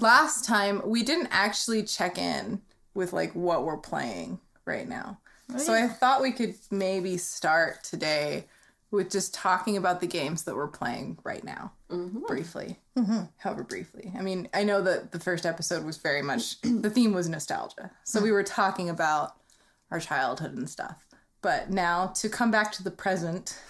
last time we didn't actually check in with like what we're playing right now. Oh, so I thought we could maybe start today with just talking about the games that we're playing right now, briefly. However briefly. I mean, I know that the first episode was very much, the theme was nostalgia. So we were talking about our childhood and stuff. But now, to come back to the present,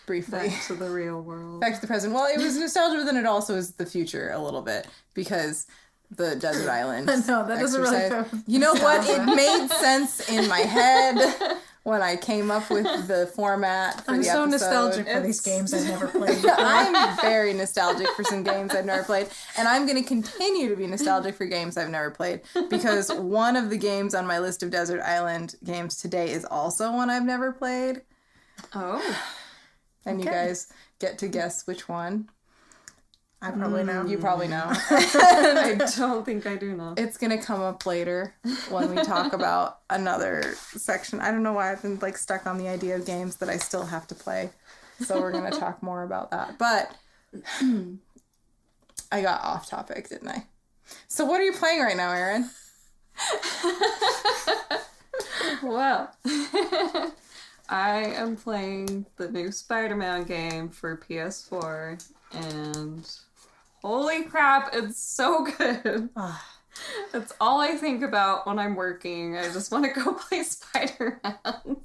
briefly. Back to the real world. Back to the present. Well, it was nostalgia, but then it also is the future a little bit, because the desert island. No, that doesn't really feel. You know what? It made sense in my head when I came up with the format for I'm the so episode. Nostalgic for these games I've never played. I'm very nostalgic for some games I've never played, and I'm going to continue to be nostalgic for games I've never played, because one of the games on my list of desert island games today is also one I've never played. Oh. And you guys get to guess which one. I probably know. You probably know. I don't think I do know. It's going to come up later when we talk about another section. I don't know why I've been like stuck on the idea of games that I still have to play. So we're going to talk more about that. But I got off topic, didn't I? So what are you playing right now, Erin? Well, I am playing the new Spider-Man game for PS4, and holy crap, it's so good. That's all I think about when I'm working. I just want to go play Spider-Man.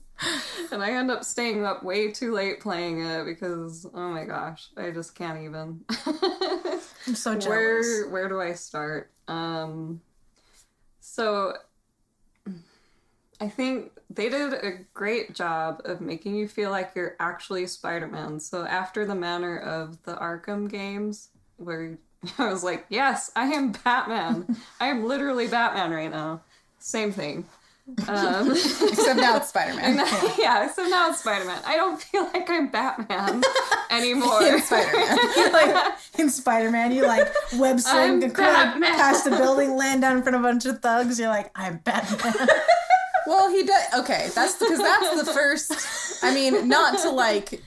And I end up staying up way too late playing it because, oh my gosh, I just can't even. I'm so jealous. Where do I start? So I think they did a great job of making you feel like you're actually Spider-Man. So after the manner of the Arkham games, where I was like, yes, I am Batman. I am literally Batman right now. Same thing. Except now it's Spider-Man. Yeah, except now it's Spider-Man. I don't feel like I'm Batman anymore. In Spider-Man. In Spider-Man, you like web swing past a building, land down in front of a bunch of thugs. You're like, I'm Batman. Well, he does. Okay, that's because that's the first. I mean, not to like.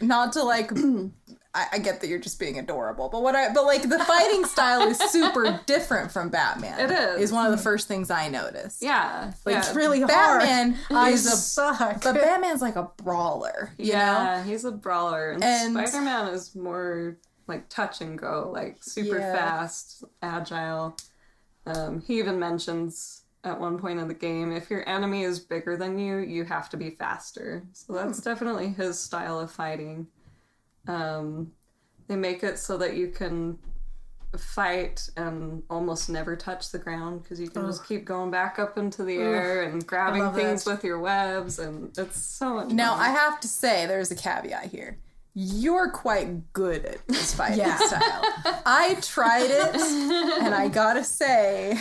I get that you're just being adorable, but like the fighting style is super different from Batman. It is. Is one of the first things I noticed. Yeah, like it's really hard. Batman suck. But Batman's like a brawler. You know? He's a brawler, and Spider-Man is more like touch and go, like super fast, agile. He even mentions at one point in the game, if your enemy is bigger than you, you have to be faster. So that's definitely his style of fighting. They make it so that you can fight and almost never touch the ground because you can just keep going back up into the air and grabbing things with your webs, and it's so much fun. Now, I have to say, there's a caveat here. You're quite good at this fighting style. I tried it, and I gotta say,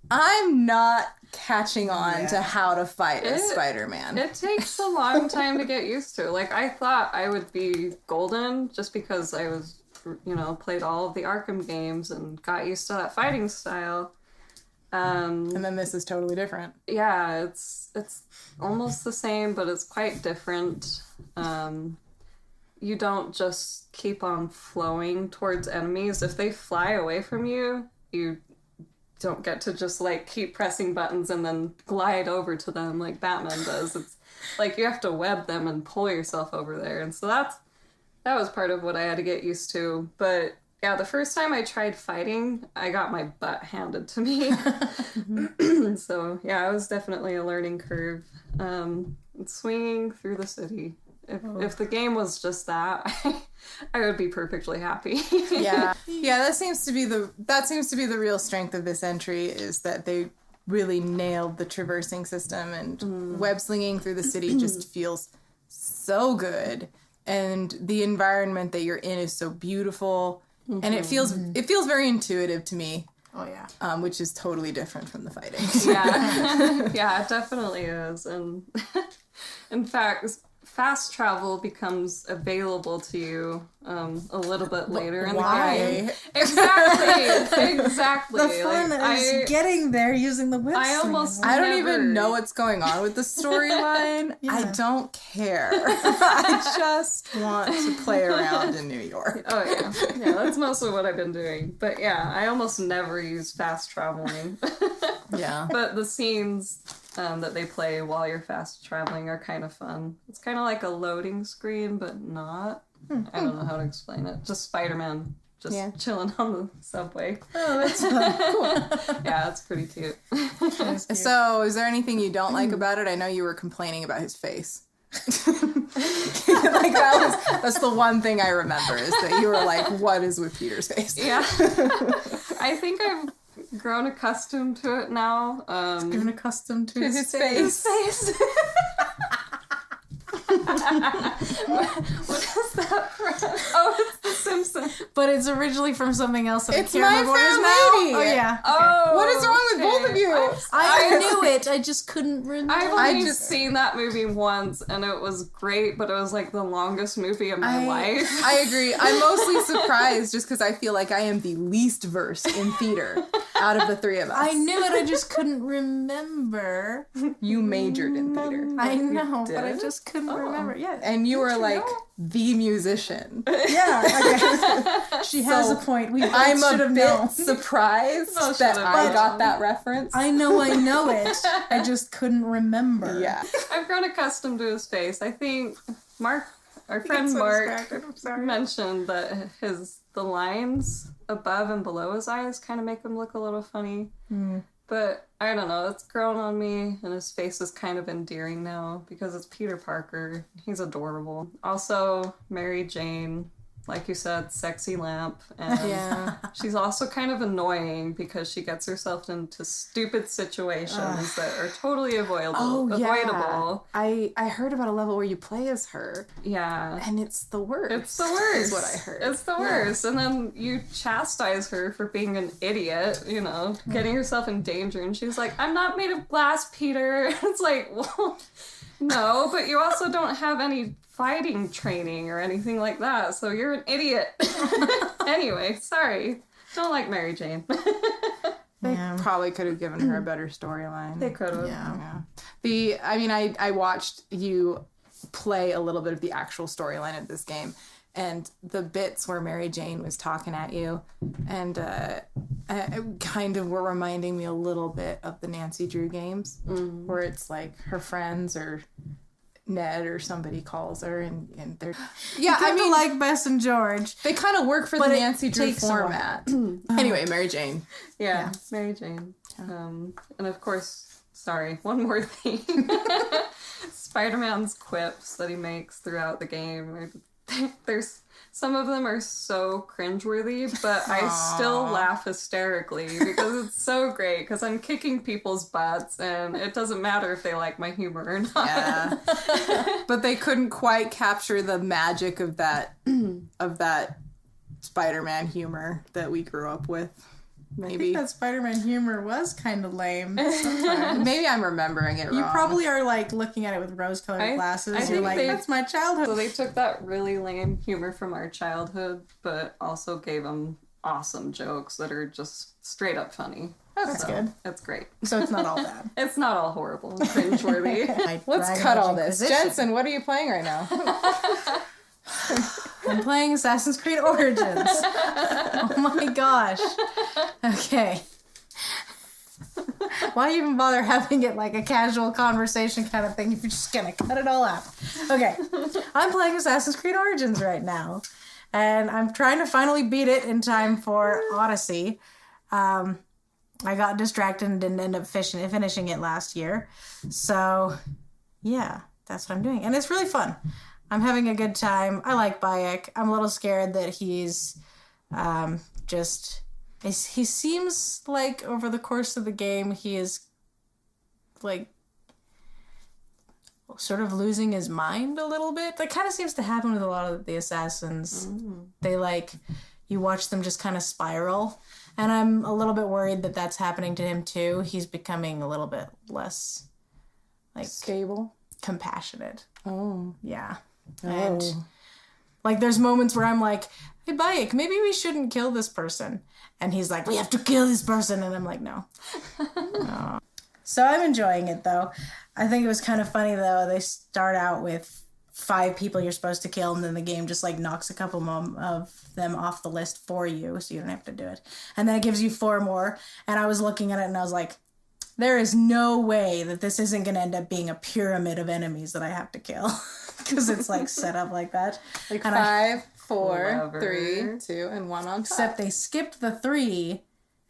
I'm not catching on to how to fight as Spider-Man. It takes a long time to get used to. Like, I thought I would be golden just because I was, played all of the Arkham games and got used to that fighting style. And then this is totally different. Yeah, it's almost the same, but it's quite different. You don't just keep on flowing towards enemies. If they fly away from you, you don't get to just like keep pressing buttons and then glide over to them like Batman does. It's like you have to web them and pull yourself over there. And so that was part of what I had to get used to. But yeah, the first time I tried fighting, I got my butt handed to me. So yeah, it was definitely a learning curve. Swinging through the city. If the game was just that, I would be perfectly happy. Yeah, that seems to be the real strength of this entry, is that they really nailed the traversing system, and web slinging through the city just feels so good, and the environment that you're in is so beautiful, and it feels very intuitive to me. Oh yeah, which is totally different from the fighting. Yeah, it definitely is, and in fact, fast travel becomes available to you a little bit later in the game. Exactly. The fun is getting there using the whip I don't even know what's going on with the storyline. I don't care. I just want to play around in New York. Oh yeah, that's mostly what I've been doing. But yeah, I almost never use fast traveling. Yeah. But the scenes that they play while you're fast traveling are kind of fun. It's kind of like a loading screen, but not. I don't know how to explain it. Just Spider-Man just chilling on the subway. Oh, that's cool. Yeah, it's pretty cute. So, is there anything you don't like about it? I know you were complaining about his face. Like that's the one thing I remember is that you were like, what is with Peter's face? Yeah. I think I've grown accustomed to it now. Grown accustomed to his face. What is that from? Oh, it's The Simpsons. But it's originally from something else that It's I can't My remember what it is Fair now. Lady. Oh, yeah. Oh, What is wrong with both of you? I knew it. I just couldn't remember. I've only seen that movie once, and it was great, but it was like the longest movie of my life. I agree. I'm mostly surprised just because I feel like I am the least versed in theater out of the three of us. I knew it. I just couldn't remember. You majored in theater. I know, but I just couldn't remember. Yeah. And you were like the musician. Yeah. Okay. She has a point. We I'm should a have bit known. surprised that I got that reference. I know it. I just couldn't remember. Yeah. I've grown accustomed to his face. I think Mark, our friend Mark, mentioned that the lines above and below his eyes kind of make him look a little funny. But I don't know, it's grown on me, and his face is kind of endearing now because it's Peter Parker. He's adorable. Also, Mary Jane, like you said, sexy lamp, and she's also kind of annoying because she gets herself into stupid situations that are totally avoidable. I heard about a level where you play as her. Yeah. And it's the worst. It's the worst. Is what I heard. It's the worst. And then you chastise her for being an idiot, getting herself in danger. And she's like, I'm not made of glass, Peter. It's like, well, no, but you also don't have any fighting training or anything like that. So you're an idiot. Anyway, sorry. Don't like Mary Jane. They probably could have given her a better storyline. They could have. Yeah. I watched you play a little bit of the actual storyline of this game, and the bits where Mary Jane was talking at you, and kind of were reminding me a little bit of the Nancy Drew games, where it's like her friends or Ned or somebody calls her, and they're like Bess and George. They kind of work for the Nancy Drew format. Anyway, Mary Jane. Yeah, Mary Jane. And of course, sorry, one more thing. Spider-Man's quips that he makes throughout the game. There's some of them are so cringeworthy, but I still laugh hysterically because it's so great because I'm kicking people's butts and it doesn't matter if they like my humor or not. Yeah. But they couldn't quite capture the magic of that Spider-Man humor that we grew up with. Maybe I think that Spider-Man humor was kind of lame sometimes. Maybe I'm remembering it wrong. You probably are like looking at it with rose-colored glasses. You're like, that's my childhood. So they took that really lame humor from our childhood, but also gave them awesome jokes that are just straight up funny. That's good. It's great. So it's not all bad. It's not all horrible and cringeworthy. Let's cut all this. Jensen, what are you playing right now? I'm playing Assassin's Creed Origins. Oh my gosh. Okay. Why even bother having it like a casual conversation kind of thing if you're just gonna cut it all out? Okay. I'm playing Assassin's Creed Origins right now. And I'm trying to finally beat it in time for Odyssey. I got distracted and didn't end up finishing it last year. So, yeah, that's what I'm doing. And it's really fun. I'm having a good time. I like Bayek. I'm a little scared that he's he seems like over the course of the game he is like sort of losing his mind a little bit. That kind of seems to happen with a lot of the assassins. They you watch them just kind of spiral. And I'm a little bit worried that that's happening to him too. He's becoming a little bit less stable. compassionate. Oh. Yeah. Oh. And like there's moments where I'm like, hey Bayek, maybe we shouldn't kill this person. And he's like, we have to kill this person. And I'm like, no. No. So I'm enjoying it though. I think it was kind of funny though. They start out with 5 people you're supposed to kill, and then the game just like knocks a couple of them off the list for you, so you don't have to do it. And then it gives you 4 more. And I was looking at it and I was like, there is no way that this isn't going to end up being a pyramid of enemies that I have to kill. Because it's like set up like that. Like and 5, 4, Clever. 3, 2, and 1 on top. Except they skipped the 3,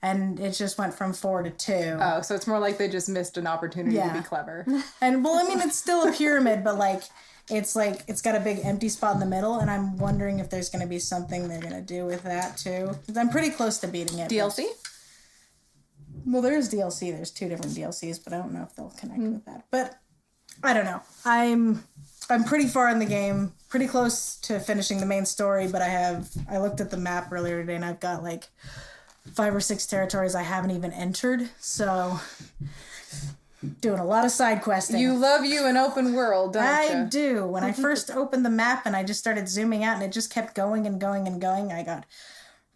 and it just went from 4 to 2. Oh, so it's more like they just missed an opportunity to be clever. And well, I mean, it's still a pyramid, but like it's got a big empty spot in the middle, and I'm wondering if there's going to be something they're going to do with that too. 'Cause I'm pretty close to beating it. DLC? Well, there's DLC. There's 2 different DLCs, but I don't know if they'll connect with that. But I don't know. I'm pretty far in the game, pretty close to finishing the main story, but I looked at the map earlier today and I've got like 5 or 6 territories I haven't even entered. So doing a lot of side questing. You love you an open world, don't you? I do. When I first opened the map and I just started zooming out and it just kept going and going and going, I got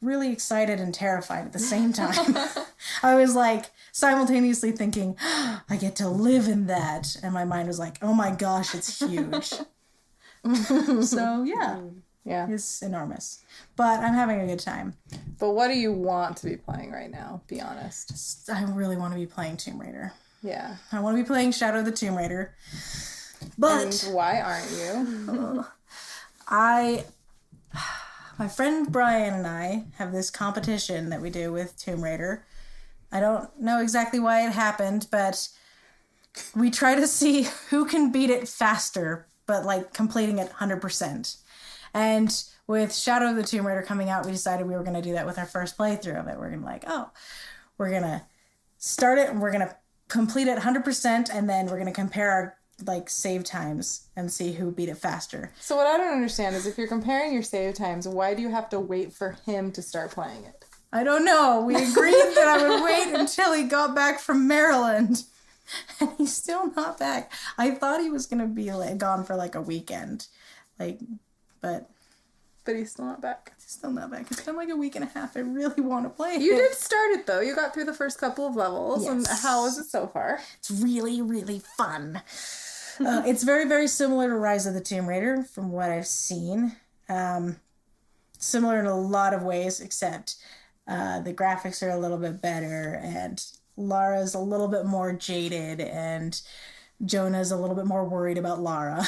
really excited and terrified at the same time. I was like simultaneously thinking, I get to live in that. And my mind was like, oh my gosh, it's huge. So yeah, it's enormous. But I'm having a good time. But what do you want to be playing right now? Be honest. I really want to be playing Tomb Raider. Yeah. I want to be playing Shadow of the Tomb Raider. But And why aren't you? My friend Brian and I have this competition that we do with Tomb Raider. I don't know exactly why it happened, but we try to see who can beat it faster, but like completing it 100%. And with Shadow of the Tomb Raider coming out, we decided we were going to do that with our first playthrough of it. We're going to be like, we're going to start it and we're going to complete it 100%, and then we're going to compare our like save times and see who beat it faster. So what I don't understand is if you're comparing your save times, why do you have to wait for him to start playing it? I don't know. We agreed that I would wait until he got back from Maryland. And he's still not back. I thought he was going to be like gone for like a weekend. But he's still not back. He's still not back. It's been like a week and a half. I really want to play it. You did start it though. You got through the first couple of levels. Yes. And how was it so far? It's really, really fun. It's very, very similar to Rise of the Tomb Raider from what I've seen. Similar in a lot of ways, except the graphics are a little bit better, and Lara's a little bit more jaded, and Jonah's a little bit more worried about Lara.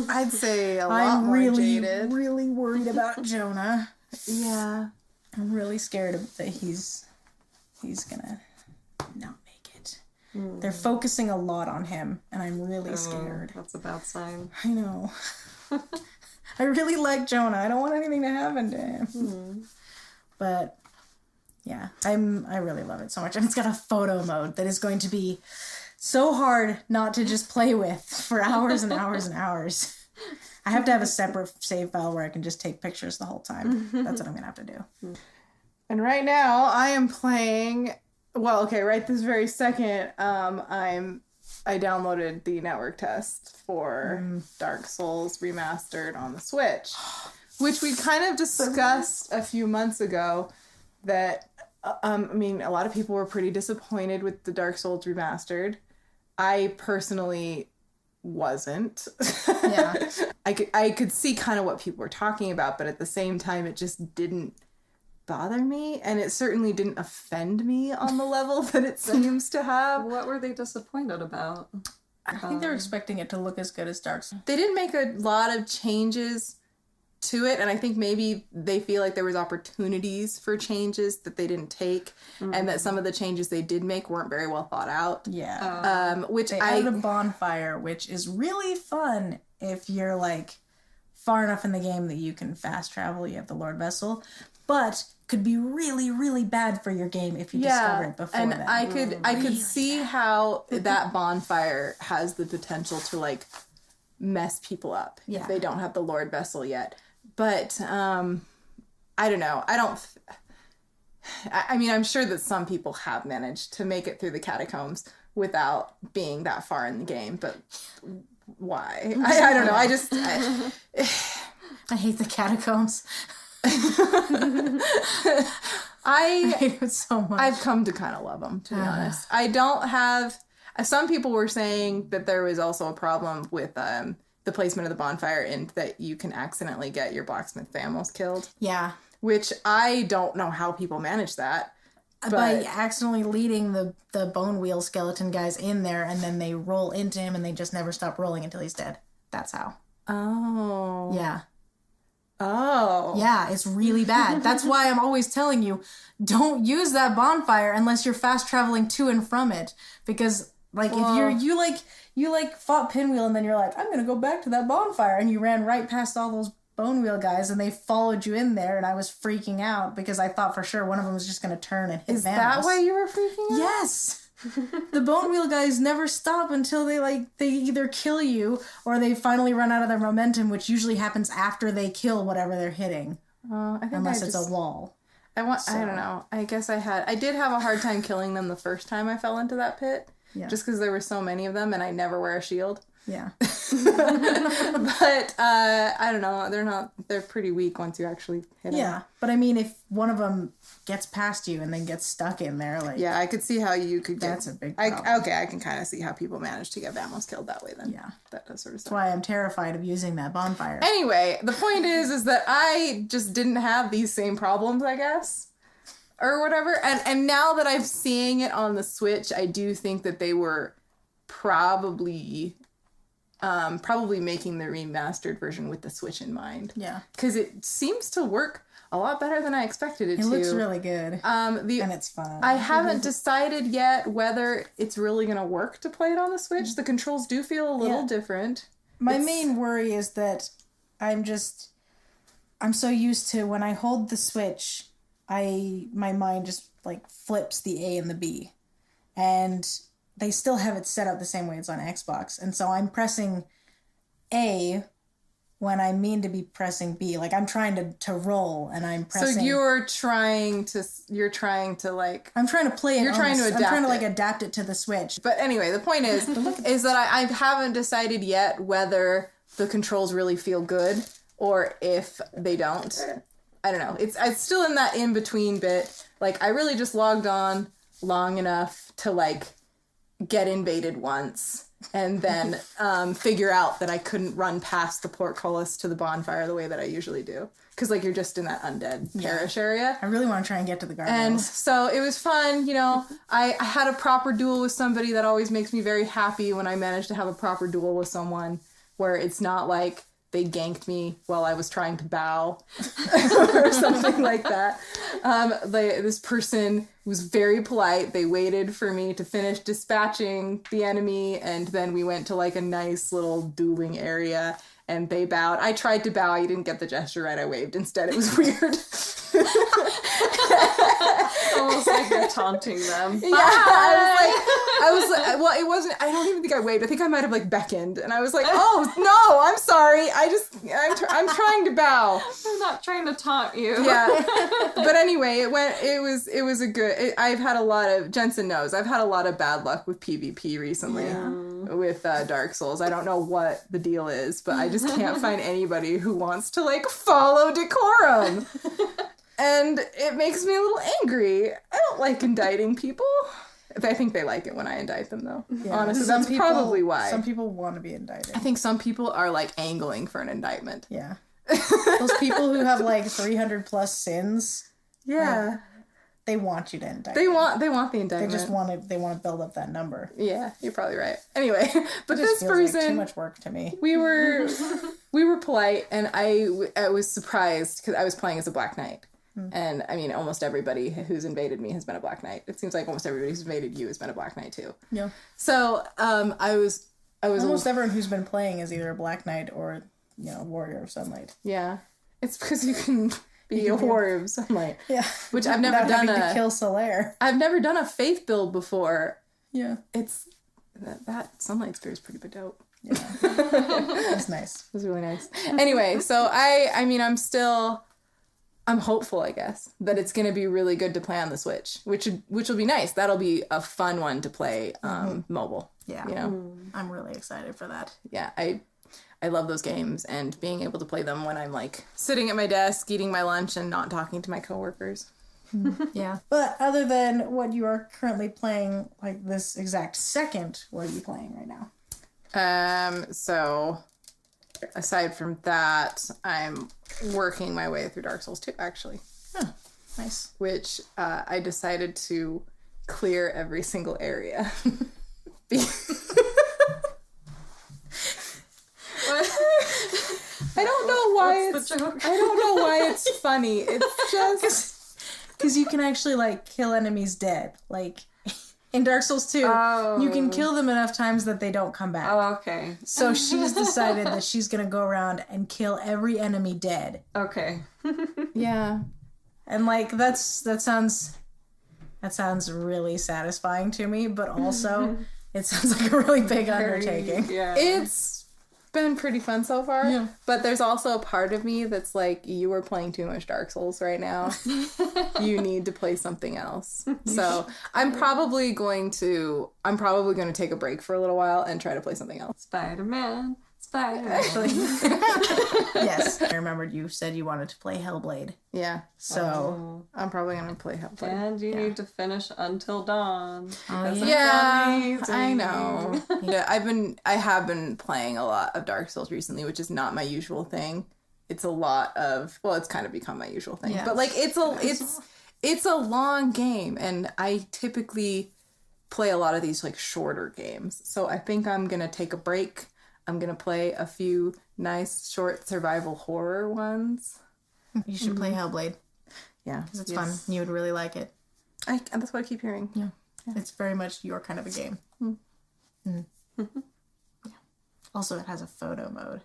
I'd say a lot more jaded. I'm really worried about Jonah. Yeah. I'm really scared that he's gonna not make it. They're focusing a lot on him, and I'm really scared. That's a bad sign. I know. I really like Jonah. I don't want anything to happen to him. But yeah, I really love it so much. And it's got a photo mode that is going to be so hard not to just play with for hours and hours and hours. I have to have a separate save file where I can just take pictures the whole time. That's what I'm going to have to do. And right now I am playing, well, okay, right this very second, I downloaded the network test for Dark Souls Remastered on the Switch, which we kind of discussed a few months ago that, I mean, a lot of people were pretty disappointed with the Dark Souls Remastered. I personally wasn't. Yeah. I could see kind of what people were talking about, but at the same time, it just didn't bother me, and it certainly didn't offend me on the level that it seems to have. What were they disappointed about? I think they're expecting it to look as good as Dark Souls. They didn't make a lot of changes to it, and I think maybe they feel like there was opportunities for changes that they didn't take, and that some of the changes they did make weren't very well thought out. Yeah. Which They added a bonfire, which is really fun if you're like far enough in the game that you can fast travel. You have the Lord Vessel, but could be really, really bad for your game if you discover it before and that. I could see how that bonfire has the potential to like mess people up if they don't have the Lord Vessel yet. But I don't know. I mean, I'm sure that some people have managed to make it through the catacombs without being that far in the game, but why. I don't know. I hate the catacombs. I hate it so much. I've come to kind of love them, to be honest. I don't have... Some people were saying that there was also a problem with the placement of the bonfire and that you can accidentally get your blacksmith famils killed. Yeah. Which I don't know how people manage that. By accidentally leading the bone wheel skeleton guys in there, and then they roll into him, and they just never stop rolling until he's dead. That's how. Oh. Yeah. Oh. Yeah, it's really bad. That's why I'm always telling you, don't use that bonfire unless you're fast traveling to and from it. Because, like, if you fought Pinwheel, and then you're like, I'm gonna go back to that bonfire, and you ran right past all those bone wheel guys, and they followed you in there, and I was freaking out because I thought for sure one of them was just going to turn and hit Is Vanos. That why you were freaking out? Yes! The bone wheel guys never stop until they either kill you or they finally run out of their momentum, which usually happens after they kill whatever they're hitting. Unless it's a wall. I don't know. I guess I did have a hard time killing them the first time I fell into that pit. Yeah. Just because there were so many of them and I never wear a shield. Yeah. But I don't know. They're pretty weak once you actually hit them. Yeah. But I mean, if one of them gets past you and then gets stuck in there, like... Yeah, I could see how you could get... That's a big problem. I can kind of see how people manage to get Vamos killed that way then. Yeah. That does sort of stuff. That's why I'm terrified of using that bonfire. Anyway, the point is that I just didn't have these same problems, I guess. Or whatever. And now that I'm seeing it on the Switch, I do think that they were probably making the remastered version with the Switch in mind. Yeah. Because it seems to work a lot better than I expected it to. It looks really good. And it's fun. I haven't decided yet whether it's really going to work to play it on the Switch. The controls do feel a little different. My main worry is that I'm so used to when I hold the Switch, my mind just like flips the A and the B. And they still have it set up the same way it's on Xbox. And so I'm pressing A when I mean to be pressing B. Like, I'm trying to roll, and I'm pressing... So you're trying to like... I'm trying to play it. You're trying to adapt it. I'm trying to, like, adapt it to the Switch. But anyway, the point is that I haven't decided yet whether the controls really feel good or if they don't. I don't know. It's still in that in-between bit. Like, I really just logged on long enough to, like, get invaded once and then figure out that I couldn't run past the portcullis to the bonfire the way that I usually do. Because, like, you're just in that undead parish area. I really want to try and get to the garden. And so it was fun, you know. I had a proper duel with somebody. That always makes me very happy when I manage to have a proper duel with someone where it's not like they ganked me while I was trying to bow or something like that. This person was very polite. They waited for me to finish dispatching the enemy, and then we went to like a nice little dueling area, and they bowed. I tried to bow. I didn't get the gesture right. I waved instead. It was weird. Almost like you're taunting them. Yeah, I was like, well, it wasn't, I don't even think I waved. I think I might have like beckoned, and I was like, oh, no, I'm sorry. I'm trying to bow. I'm not trying to taunt you. Yeah. But anyway, it was a good, I've had a lot of, Jensen knows, I've had a lot of bad luck with PvP recently with Dark Souls. I don't know what the deal is, but I just can't find anybody who wants to like follow decorum. And it makes me a little angry. I don't like indicting people. I think they like it when I indict them, though. Yeah. Honestly, that's probably why. Some people want to be indicted. I think some people are, like, angling for an indictment. Yeah. Those people who have, like, 300 plus sins. Yeah. They want you to indict them. They want the indictment. They just want to build up that number. Yeah, you're probably right. Anyway, but this person... like too much work to me. We were polite, and I was surprised, because I was playing as a Black Knight. And, I mean, almost everybody who's invaded me has been a Black Knight. It seems like almost everybody who's invaded you has been a Black Knight, too. Yeah. So, I was almost everyone who's been playing is either a Black Knight or, you know, a Warrior of Sunlight. Yeah. It's because you can be a Warrior of Sunlight. Yeah. Which I've never done to kill Solaire. I've never done a Faith build before. Yeah. It's... That Sunlight Spear is pretty dope. Yeah. It's nice. It was really nice. Anyway, so I mean, I'm still... I'm hopeful, I guess, that it's going to be really good to play on the Switch, which will be nice. That'll be a fun one to play mobile. Yeah. You know? I'm really excited for that. Yeah, I love those games, and being able to play them when I'm like sitting at my desk, eating my lunch, and not talking to my coworkers. Yeah. But other than what you are currently playing, like this exact second, what are you playing right now? So aside from that, I'm working my way through Dark Souls 2, actually. Oh, nice. Which I decided to clear every single area. I don't know why What's the joke? I don't know why it's funny. It's just because you can actually like kill enemies dead. Like in Dark Souls 2, you can kill them enough times that they don't come back. Oh, okay. So she's decided that she's gonna go around and kill every enemy dead. Okay. yeah. And like that sounds really satisfying to me, but also it sounds like a really big undertaking. Yeah. It's been pretty fun so far. Yeah. But there's also a part of me that's like, you are playing too much Dark Souls right now. You need to play something else. So I'm probably going to take a break for a little while and try to play something else. Spider-Man. Actually, yes. I remembered you said you wanted to play Hellblade. Yeah. So I'm probably going to play Hellblade. And you need to finish Until Dawn. Because it's Yeah, amazing. I know. Yeah, I have been playing a lot of Dark Souls recently, which is not my usual thing. It's a lot of, well, it's kind of become my usual thing. Yeah. But like it's a long game, and I typically play a lot of these like shorter games. So I think I'm going to take a break. I'm going to play a few nice short survival horror ones. you should play Hellblade Yeah. because it's fun. You would really like it. That's what I keep hearing. Yeah. It's very much your kind of a game. Yeah. Also, it has a photo mode.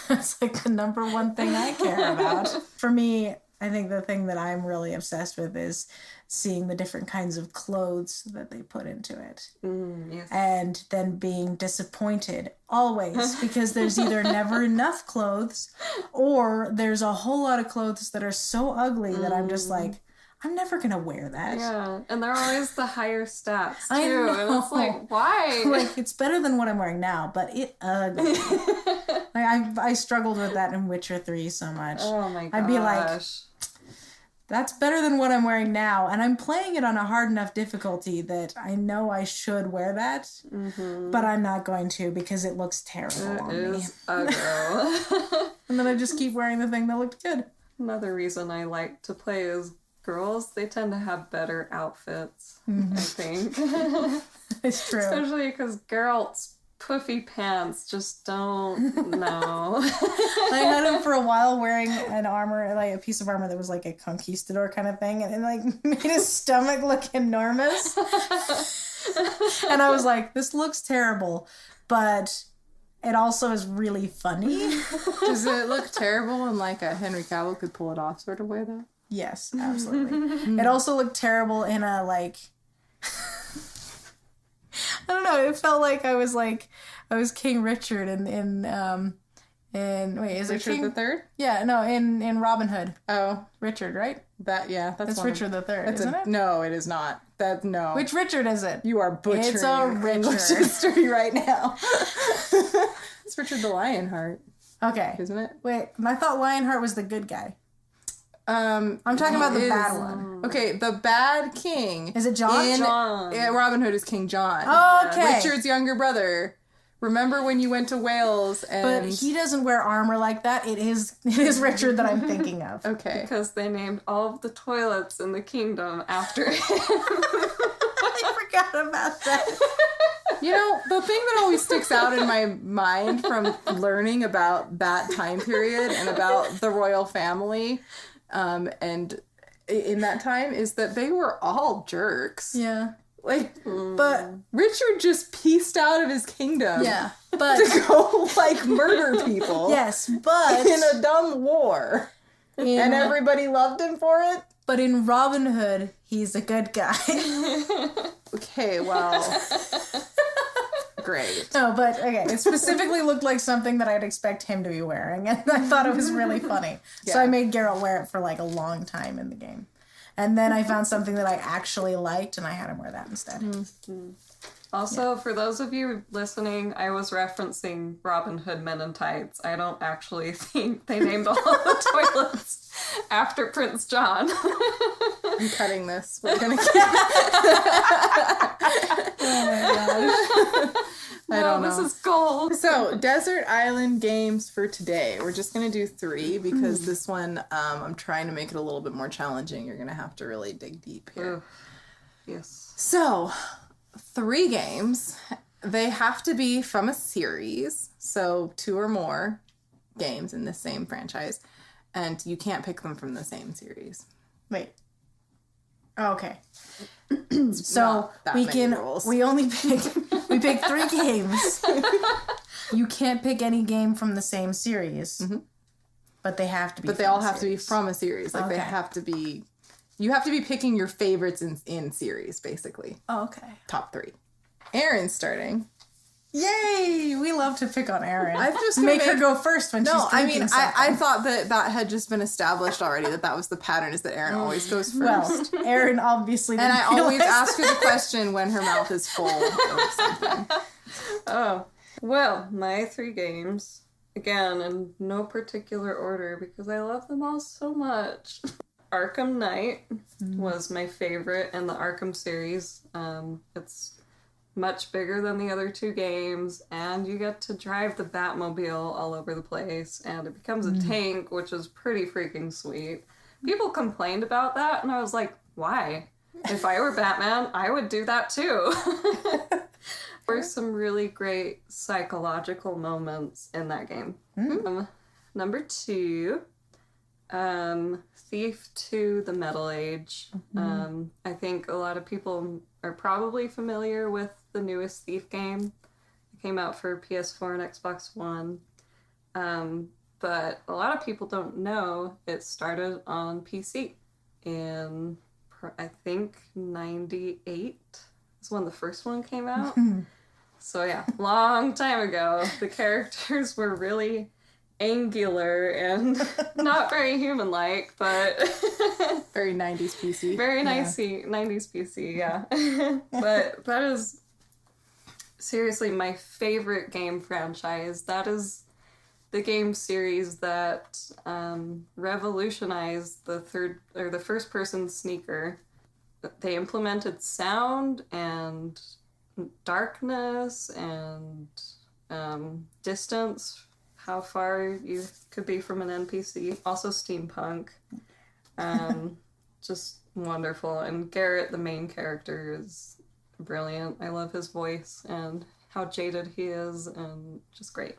That's like the number one thing I care about. For me, I think the thing that I'm really obsessed with is seeing the different kinds of clothes that they put into it. Yes. And then being disappointed always because there's either never enough clothes or there's a whole lot of clothes that are so ugly that I'm just like, I'm never gonna wear that. Yeah, and they're always the higher stats too. I know. And it's like, why? Like, it's better than what I'm wearing now, but it ugly. Like I struggled with that in Witcher 3 so much. Oh my gosh. I'd be like, that's better than what I'm wearing now, and I'm playing it on a hard enough difficulty that I know I should wear that, but I'm not going to because it looks terrible on me. It is ugly. And then I just keep wearing the thing that looked good. Another reason I like to play is girls, they tend to have better outfits, I think. It's true. Especially because Geralt's puffy pants just don't know. I had him for a while wearing an armor, like a piece of armor that was like a conquistador kind of thing, and it like made his stomach look enormous. And I was like, this looks terrible, but it also is really funny. Does it look terrible and like a Henry Cavill could pull it off sort of way though? Yes, absolutely. It also looked terrible in a like I don't know, it felt like I was King Richard in wait, is it Richard King? the Third? Yeah, no, in Robin Hood. Oh, Richard, right? that's That's one Richard the Third, isn't it? No, it is not. No. Which Richard is it? You are butchering It's a English Richard. history right now. It's Richard the Lionheart, Okay. isn't it? Wait, I thought Lionheart was the good guy. I'm talking about the bad one. Okay, the bad king. Is it John? John. Yeah, Robin Hood is King John. Oh, okay. Richard's younger brother. Remember when you went to Wales and... But he doesn't wear armor like that. It is Richard that I'm thinking of. Okay. Because they named all of the toilets in the kingdom after him. I forgot about that. You know, the thing that always sticks out in my mind from learning about that time period and about the royal family and in that time is that they were all jerks. Yeah. Like, But Richard just pieced out of his kingdom yeah, but to go, like, murder people. yes, but In a dumb war. And everybody loved him for it? But in Robin Hood, he's a good guy. Okay, well... Great. No, but okay, it specifically looked like something that I'd expect him to be wearing, and I thought it was really funny. Yeah. So I made Geralt wear it for like a long time in the game. And then I found something that I actually liked, and I had him wear that instead. Also, for those of you listening, I was referencing Robin Hood Men in Tights. I don't actually think they named all of the toilets after Prince John. I'm cutting this. We're gonna keep Oh my I don't know. This is gold. So, desert island games for today. We're just going to do 3 because this one, I'm trying to make it a little bit more challenging. You're going to have to really dig deep here. Ugh. Yes. So, 3 games. They have to be from a series. So, 2 or more games in the same franchise. And you can't pick them from the same series. Wait. Okay. So Not that we many can rules. we only pick 3 games. You can't pick any game from the same series. But they have to be But they from all a have to be series. from a series. Like, they Okay. have to be... You have to be picking your favorites in series, basically. Oh, okay. Top 3. Aaron's starting. Yay! We love to pick on Erin. I've just make her made- go first when No, she's I drinking mean, something. I thought that had just been established already, that was the pattern, is that Aaron always goes first. Well, Erin obviously And didn't I always realize ask her the question when her mouth is full of something. Oh. Well, my 3 games, again, in no particular order because I love them all so much. Arkham Knight was my favorite in the Arkham series. It's much bigger than the other 2 games, and you get to drive the Batmobile all over the place, and it becomes a tank, which is pretty freaking sweet. People complained about that, and I was like, why? If I were Batman, I would do that too. There were some really great psychological moments in that game. Number 2, Thief 2: The Metal Age. I think a lot of people are probably familiar with the newest Thief game. It came out for PS4 and Xbox One. But a lot of people don't know it started on PC in, I think, 98 is when the first one came out. So yeah, long time ago. The characters were really angular and not very human-like, but Very 90s PC. very nice 90s PC, yeah. But that is seriously my favorite game franchise. That is the game series that revolutionized the first-person sneaker. They implemented sound and darkness and distance, how far you could be from an NPC. Also steampunk. Just wonderful. And Garrett, the main character, is brilliant. I love his voice and how jaded he is, and just great.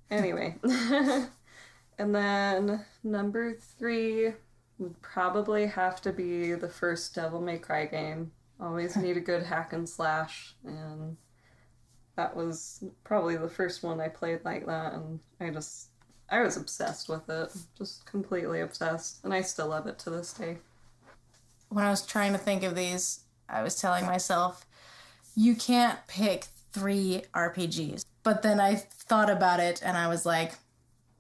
Anyway. And then number 3 would probably have to be the first Devil May Cry game. Always need a good hack and slash, and that was probably the first one I played like that, and I was obsessed with it. Just completely obsessed, and I still love it to this day. When I was trying to think of these, I was telling myself, you can't pick 3 RPGs. But then I thought about it, and I was like,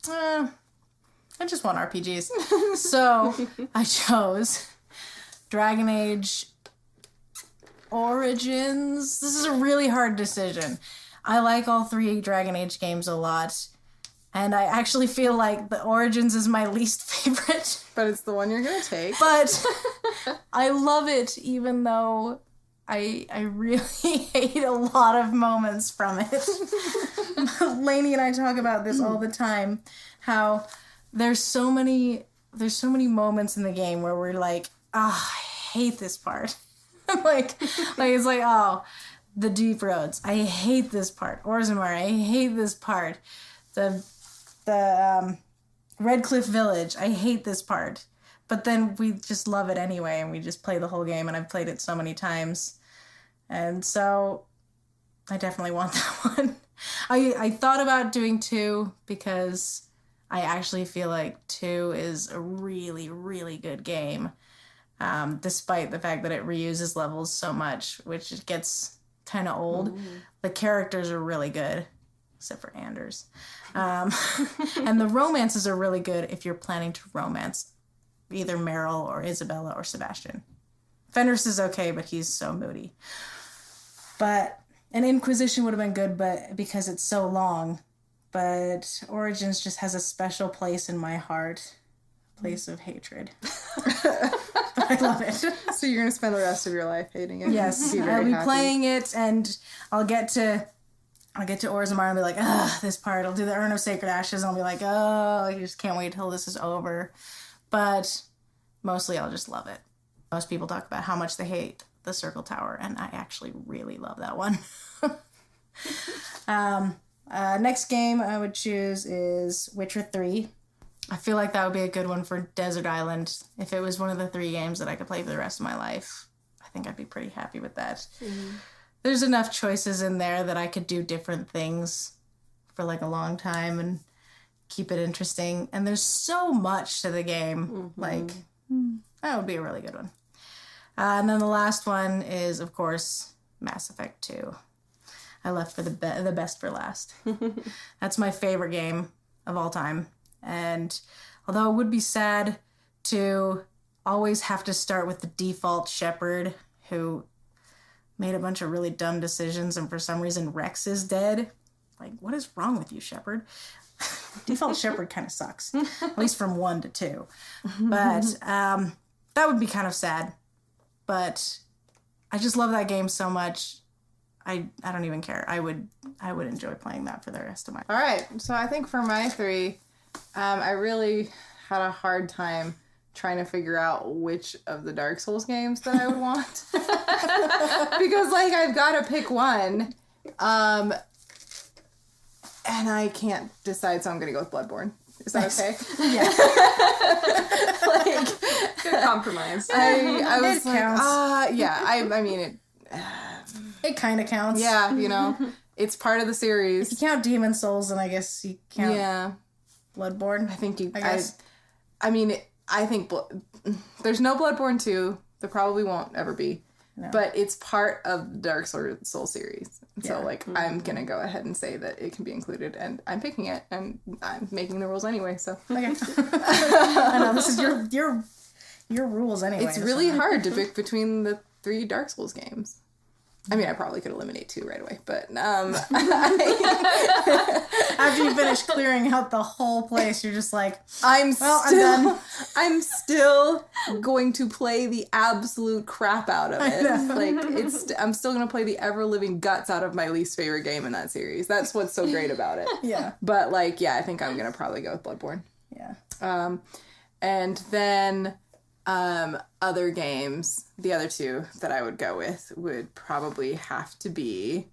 I just want RPGs. So I chose Dragon Age Origins. This is a really hard decision. I like all 3 Dragon Age games a lot, and I actually feel like the Origins is my least favorite. But it's the one you're going to take. But I love it, even though I really hate a lot of moments from it. Lainey and I talk about this all the time, how there's so many moments in the game where we're like, I hate this part. like it's like, oh, the deep roads, I hate this part. Orzammar, I hate this part. The Red Cliff Village, I hate this part. But then we just love it anyway, and we just play the whole game, and I've played it so many times. And so I definitely want that one. I thought about doing 2 because I actually feel like 2 is a really, really good game. Despite the fact that it reuses levels so much, which it gets kind of old. The characters are really good, except for Anders. And the romances are really good if you're planning to romance either Meryl or Isabella or Sebastian. Fenris is okay, but he's so moody. But an Inquisition would have been good, but because it's so long. But Origins just has a special place in my heart. Place of hatred. I love it. So you're going to spend the rest of your life hating it? Yes. I'll be playing it, and I'll get to Orzammar and be like, ugh, this part. I'll do the Urn of Sacred Ashes, and I'll be like, oh, I just can't wait till this is over. But mostly I'll just love it. Most people talk about how much they hate the Circle Tower, and I actually really love that one. Next game I would choose is Witcher 3. I feel like that would be a good one for Desert Island. If it was one of the 3 games that I could play for the rest of my life, I think I'd be pretty happy with that. There's enough choices in there that I could do different things for like a long time and keep it interesting. And there's so much to the game. Like, that would be a really good one. And then the last one is, of course, Mass Effect 2. I left for the best for last. That's my favorite game of all time. And although it would be sad to always have to start with the default Shepard, who made a bunch of really dumb decisions, and for some reason Rex is dead. Like, what is wrong with you, Shepard? Default Shepard kind of sucks, at least from 1 to 2. But that would be kind of sad. But I just love that game so much. I don't even care. I would enjoy playing that for the rest of my life. All right. So I think for my 3, I really had a hard time trying to figure out which of the Dark Souls games that I would want. Because, like, I've got to pick one. And I can't decide, so I'm going to go with Bloodborne. Is that okay? Yeah. Like, good compromise. I was It like, counts. yeah, I mean, it... It kind of counts. Yeah, you know, it's part of the If series. you count Demon Souls, then I guess you count Yeah. Bloodborne. I think you... I guess. I mean, I think... There's no Bloodborne 2. There probably won't ever be. No. But it's part of the Dark Soul series. So, Yeah. like, I'm going to go ahead and say that it can be included. And I'm picking it. And I'm making the rules anyway, so... Okay. I know, this is your rules anyway. It's really hard to pick between the 3 Dark Souls games. I mean, I probably could eliminate 2 right away, but After you finish clearing out the whole place, you're just like, I'm done. still going to play the absolute crap out of it. Like, I'm still going to play the ever living guts out of my least favorite game in that series. That's what's so great about it. yeah. But, like, yeah, I think I'm going to probably go with Bloodborne. Yeah. And then other games, the other 2 that I would go with would probably have to be,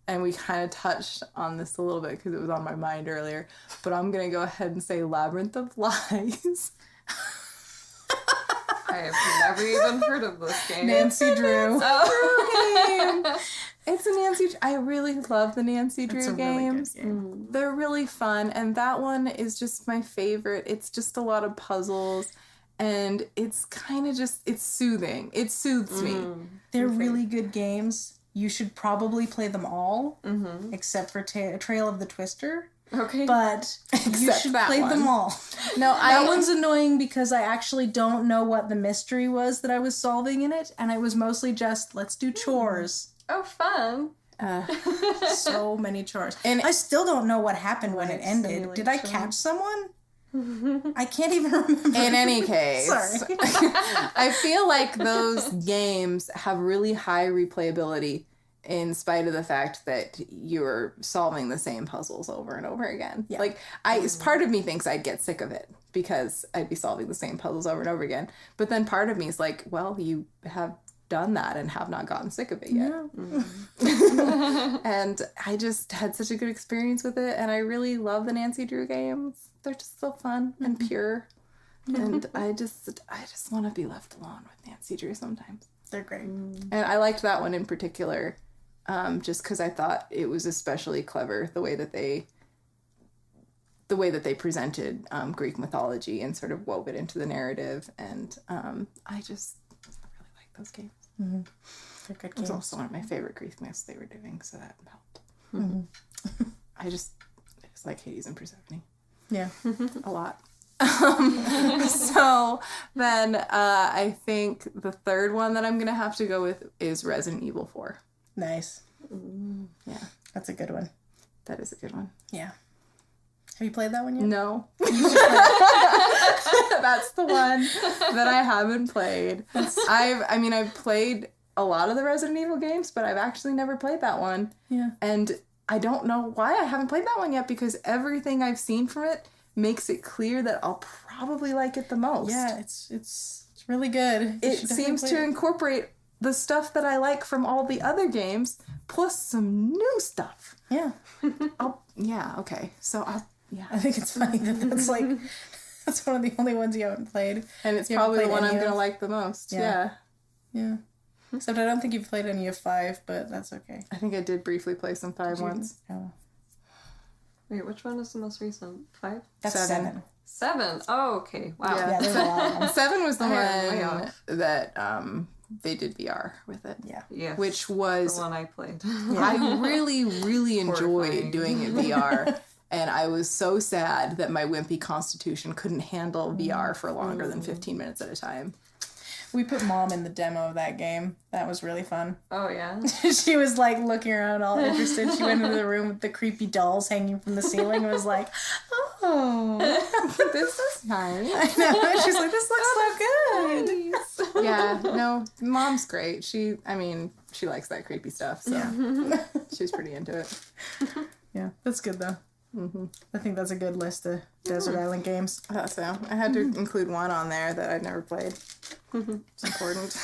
and we kind of touched on this a little bit because it was on my mind earlier, but I'm going to go ahead and say Labyrinth of Lies. I have never even heard of this game. Nancy Drew. It's a Nancy... I really love the Nancy Drew It's a games. really good game. They're really fun, and that one is just my favorite. It's just a lot of puzzles. And it's kind of just, it's soothing. It soothes me. They're really good games. You should probably play them all, except for Trail of the Twister. Okay. But you Except should that play one. them all. No, That one's annoying because I actually don't know what the mystery was that I was solving in it, and it was mostly just, let's do chores. Oh, fun. So many chores. And- I still don't know what happened when it ended. Did I catch someone? I can't even remember. In any case, Sorry. I feel like those games have really high replayability in spite of the fact that you're solving the same puzzles over and over again. Yeah. Like, part of me thinks I'd get sick of it because I'd be solving the same puzzles over and over again. But then part of me is like, well, you have done that and have not gotten sick of it yet. And I just had such a good experience with it, and I really love the Nancy Drew games. They're just so fun and pure. And I just want to be left alone with Nancy Drew sometimes. They're great. And I liked that one in particular, just because I thought it was especially clever the way that they presented Greek mythology and sort of wove it into the narrative. And I really like those games. Mm-hmm. They're good It was games. also one of my favorite Christmas they were doing, so that helped. Mm-hmm. I just like Hades and Persephone. Yeah. A lot. So then I think the third one that I'm going to have to go with is Resident Evil 4. Nice. Yeah. That's a good one. That is a good one. Yeah. Have you played that one yet? No. That's the one that I haven't played. I've played a lot of the Resident Evil games, but I've actually never played that one. Yeah. And I don't know why I haven't played that one yet, because everything I've seen from it makes it clear that I'll probably like it the most. Yeah, it's really good. It seems to incorporate the stuff that I like from all the other games, plus some new stuff. Yeah. Okay. So I think it's funny that that's like, that's one of the only ones you haven't played. And it's You haven't probably the played one I'm any going to of- like the most. Yeah. Yeah. Yeah. Except I don't think you've played any of 5, but that's okay. I think I did briefly play some 5 once. Oh. Wait, which one is the most recent? 5? That's 7. 7. Oh, okay. Wow. Yeah, there's a lot of them. 7 was the I am way one off. that they did VR with it. Yeah. Yes. Which the was, one I played. I really, really enjoyed Horrifying. doing it VR. And I was so sad that my wimpy constitution couldn't handle VR for longer than 15 minutes at a time. We put Mom in the demo of that game. That was really fun. Oh, yeah. She was like looking around all interested. She went into the room with the creepy dolls hanging from the ceiling and was like, oh. This is nice. I know. She's like, this looks so good. Yeah, no, Mom's great. She likes that creepy stuff, so Yeah. she's pretty into it. Yeah, that's good though. Mm-hmm. I think that's a good list of Desert Island games. I thought so. I had to include one on there that I'd never played. It's important.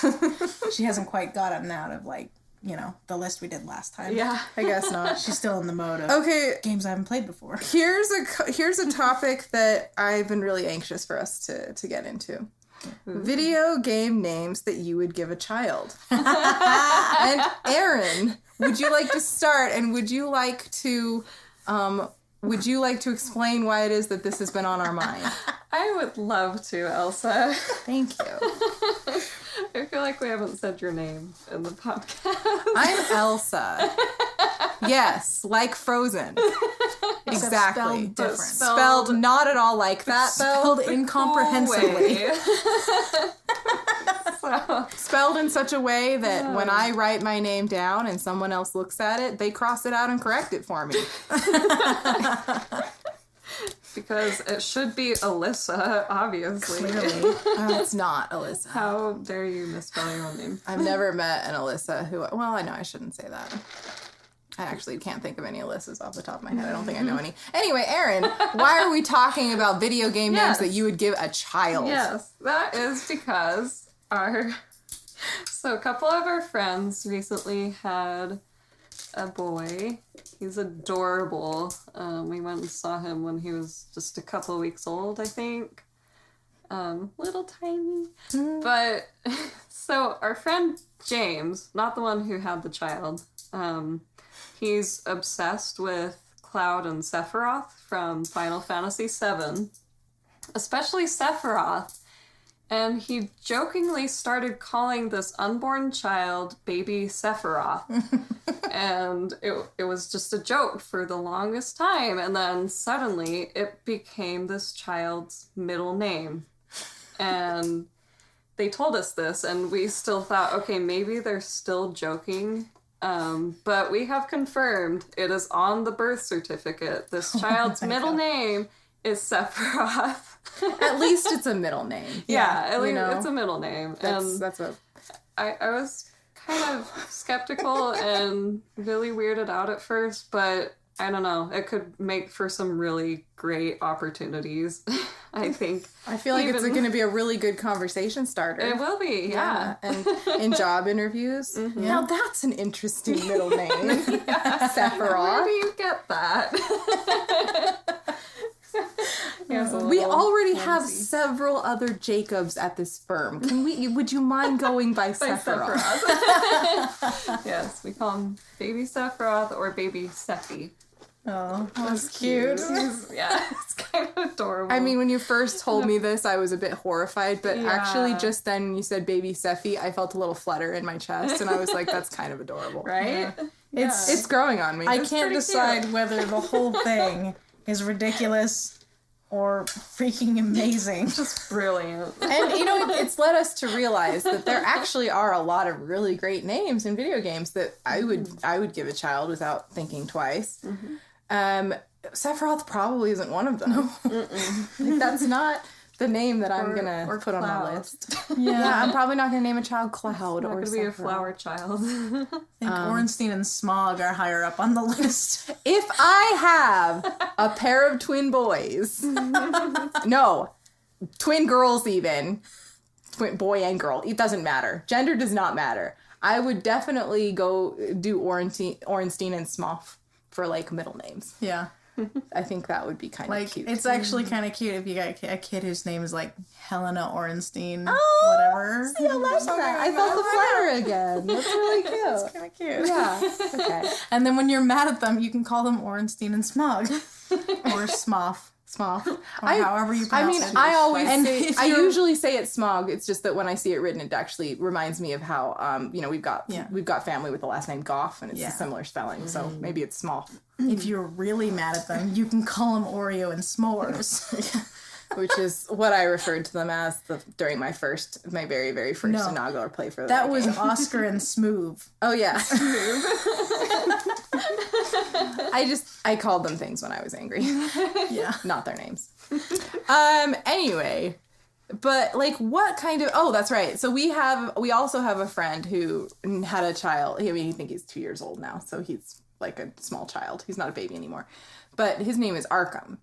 She hasn't quite gotten out of the list we did last time. Yeah. I guess not. She's still in the mode of Okay, games I haven't played before. here's a topic that I've been really anxious for us to get into. Video game names that you would give a child. And Erin, would you like to start, and would you like to explain why it is that this has been on our mind? I would love to, Ailsa. Thank you. I feel like we haven't said your name in the podcast. I'm Ailsa. Yes, like Frozen. Exactly. spelled different. Spelled not at all like that, though. Spelled incomprehensibly. So, Spelled in such a way that when I write my name down and someone else looks at it, they cross it out and correct it for me. because it should be Alyssa, obviously. Clearly. It's not Alyssa. How dare you misspell your own name? I've never met an Alyssa who... Well, I know I shouldn't say that. I actually can't think of any Alyssas off the top of my head. I don't think I know any. Anyway, Erin, why are we talking about video game names Yes. that you would give a child? Yes, that is because so a couple of our friends recently had a boy. He's adorable. We went and saw him when he was just a couple weeks old, I think. Little tiny. But, so our friend James, not the one who had the child, he's obsessed with Cloud and Sephiroth from Final Fantasy VII. Especially Sephiroth. And he jokingly started calling this unborn child Baby Sephiroth. And it was just a joke for the longest time. And then suddenly it became this child's middle name. And they told us this, and we still thought, okay, maybe they're still joking. But we have confirmed it is on the birth certificate. This child's middle name is Sephiroth. At least it's a middle name. Yeah, at you least know, it's a middle name. That's a... I was kind of skeptical and really weirded out at first, but I don't know. It could make for some really great opportunities, I think. I feel like it's going to be a really good conversation starter. It will be, yeah. And in job interviews. Now that's an interesting middle name. Sephiroth. Where do you get that? We already have several other Jacobs at this firm. Would you mind going by Sephiroth? Yes, we call him Baby Sephiroth or Baby Sephi. Oh, that's cute. Yeah, it's kind of adorable. I mean, when you first told me this, I was a bit horrified, but actually just then when you said baby Sephi, I felt a little flutter in my chest, and I was like, that's kind of adorable. right? Yeah. It's growing on me. I can't pretty decide cute. whether the whole thing is ridiculous or freaking amazing. Just brilliant. And, you know, it's led us to realize that there actually are a lot of really great names in video games that I would give a child without thinking twice. Sephiroth probably isn't one of them. Like, that's not the name that I'm going to put on Cloud. the list. Yeah, I'm probably not going to name a child Cloud Not or gonna be a Sephiroth. flower child. I think Ornstein and Smog are higher up on the list. If I have a pair of twin boys, no, twin girls even, twin boy and girl, it doesn't matter. Gender does not matter. I would definitely go do Ornstein and Smoff for, like, middle names. Yeah. I think that would be kind of Like, cute. it's actually kind of cute if you got a kid whose name is, like, Helena Ornstein, Oh, whatever. See, I like that. I felt the flutter again. That's really cute. Kind of cute. Yeah. Okay. And then when you're mad at them, you can call them Ornstein and Smog. Or Smoff. Smog. Or however you I pronounce mean, it. I always And say, if I you're- usually say it's Smog. It's just that when I see it written, it actually reminds me of how, you know, we've got family with the last name Goff, and it's a similar spelling. So maybe it's Small, If you're really mad at them, you can call them Oreo and S'mores. which is what I referred to them as during my very, very first inaugural play for That was game. Oscar and Smooth. Oh yeah. I called them things when I was angry. Yeah. Not their names. Anyway, but like what kind of, oh, that's right. So we also have a friend who had a child. I mean, I think he's 2 years old now. So he's like a small child. He's not a baby anymore, but his name is Arkham.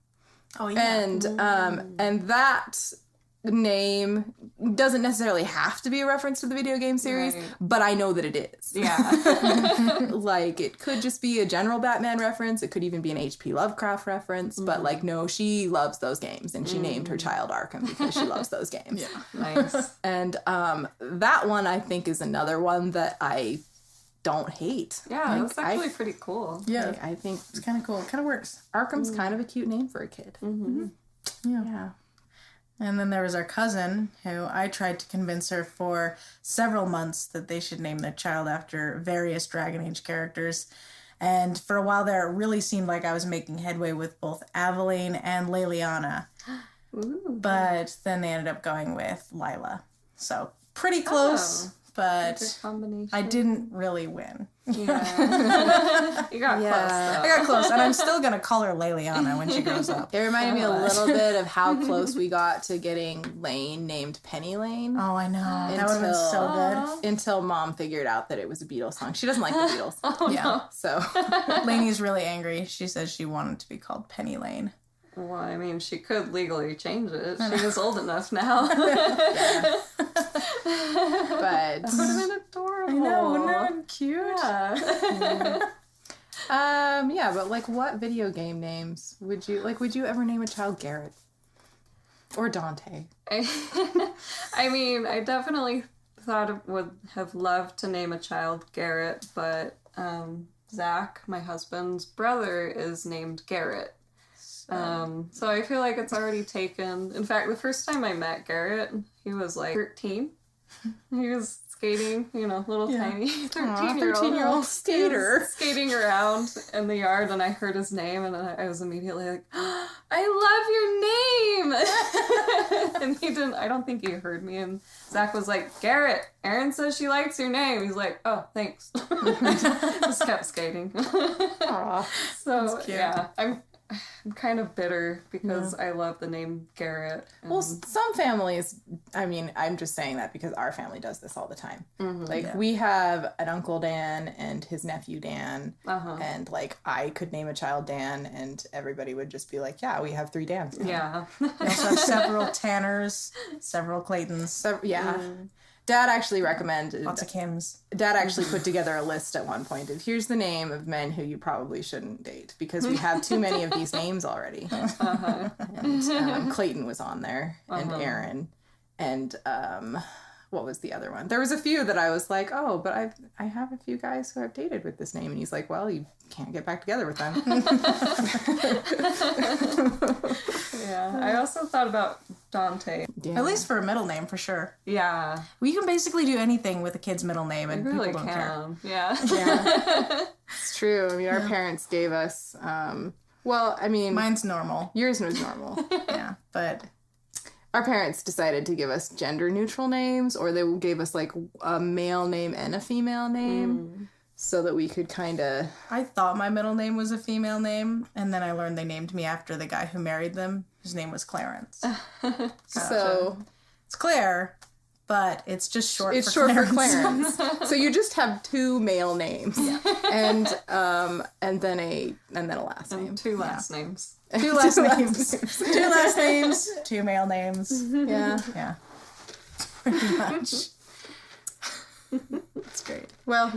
Oh, yeah. And that name doesn't necessarily have to be a reference to the video game series, Right. but I know that it is. Yeah. Like, it could just be a general Batman reference. It could even be an H.P. Lovecraft reference. But, like, no, she loves those games. And she named her child Arkham because she loves those games. Yeah. Nice. And that one, I think, is another one that I don't hate. Yeah, Like, that's actually pretty cool. Yeah. like, I think It's kind of cool. It kind of works. Arkham's kind of a cute name for a kid. Yeah. And then there was our cousin, who I tried to convince her for several months that they should name their child after various Dragon Age characters. And for a while there, it really seemed like I was making headway with both Aveline and Leliana. Ooh. But then they ended up going with Lila. So pretty close, Good but combination. I didn't really win. Yeah. You got Yeah. close I though. got close, and I'm still going to call her Leliana when she grows up. It reminded me a little bit of how close we got to getting Lane named Penny Lane. Oh, I know. That would have been so good. Until Mom figured out that it was a Beatles song. She doesn't like the Beatles. Yeah. So, Lainey's really angry. She says she wanted to be called Penny Lane. Well, I mean, she could legally change it. She is old enough now. but That would have been adorable. I know, wouldn't that have been cute? Yeah. but like, what video game names would you like? Would you ever name a child Garrett or Dante? I mean, I definitely would have loved to name a child Garrett, but Zach, my husband's brother, is named Garrett. So I feel like it's already taken. In fact, the first time I met Garrett, he was like 13. He was skating, little tiny 13-year-old skater. skating around in the yard, and I heard his name, and I was immediately like, oh, I love your name! And he didn't, I don't think he heard me, and Zach was like, Garrett, Erin says she likes your name. He's like, oh, thanks. Just kept skating. Aw. So, cute. yeah, I'm kind of bitter because I love the name Garrett. Well, some families, I mean, I'm just saying that because our family does this all the time. We have an Uncle Dan and his nephew Dan, and like I could name a child Dan, and everybody would just be like, yeah, we have 3 Dans now. Yeah. We also have several Tanners, several Claytons, So, yeah. Dad actually recommended, lots of Kims. Dad actually put together a list at one point of, here's the name of men who you probably shouldn't date because we have too many of these names already. And Clayton was on there, and Aaron, and what was the other one? There was a few that I was like, oh, but I have a few guys who I've dated with this name. And he's like, well, you can't get back together with them. Yeah. I also thought about Dante. Yeah. At least for a middle name, for sure. Yeah. We can basically do anything with a kid's middle name, and You really people don't care. can. Yeah. Yeah. It's true. I mean, our parents gave us, well, I mean, Mine's normal. yours was normal. Yeah, but Our parents decided to give us gender neutral names, or they gave us like a male name and a female name so that we could kind of... I thought my middle name was a female name, and then I learned they named me after the guy who married them. His name was Clarence. So It's Claire, but it's just short it's for short Clarence. for Clarence. So you just have two male names, and then a last name. And two last names. Two last names. Two last names. Two male names. Yeah, Yeah. Pretty much. It's great. well,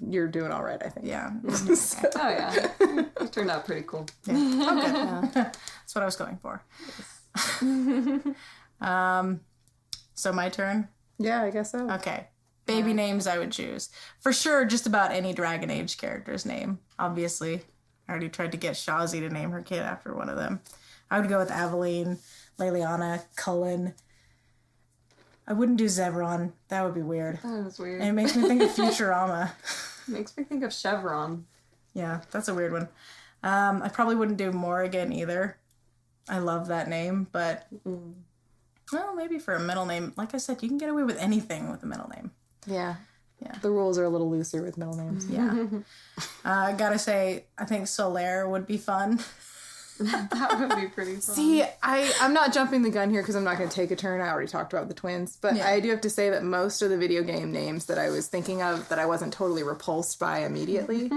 you're doing all right, I think. Yeah. Oh, yeah. It turned out pretty cool. Oh, good. That's what I was going for. So my turn? Yeah, I guess so. Okay. Baby names I would choose. For sure, just about any Dragon Age character's name, obviously. I already tried to get Shazi to name her kid after one of them. I would go with Aveline, Leliana, Cullen. I wouldn't do Zevron. That would be weird. That was weird. And it makes me think of Futurama. Makes me think of Chevron. Yeah, that's a weird one. I probably wouldn't do Morrigan either. I love that name, but... Well, maybe for a middle name. Like I said, you can get away with anything with a middle name. Yeah. Yeah. The rules are a little looser with middle names. Yeah. I gotta say, I think Solaire would be fun. That would be pretty fun. See, I'm not jumping the gun here because I'm not going to take a turn. I already talked about the twins. But Yeah. I do have to say that most of the video game names that I was thinking of that I wasn't totally repulsed by immediately,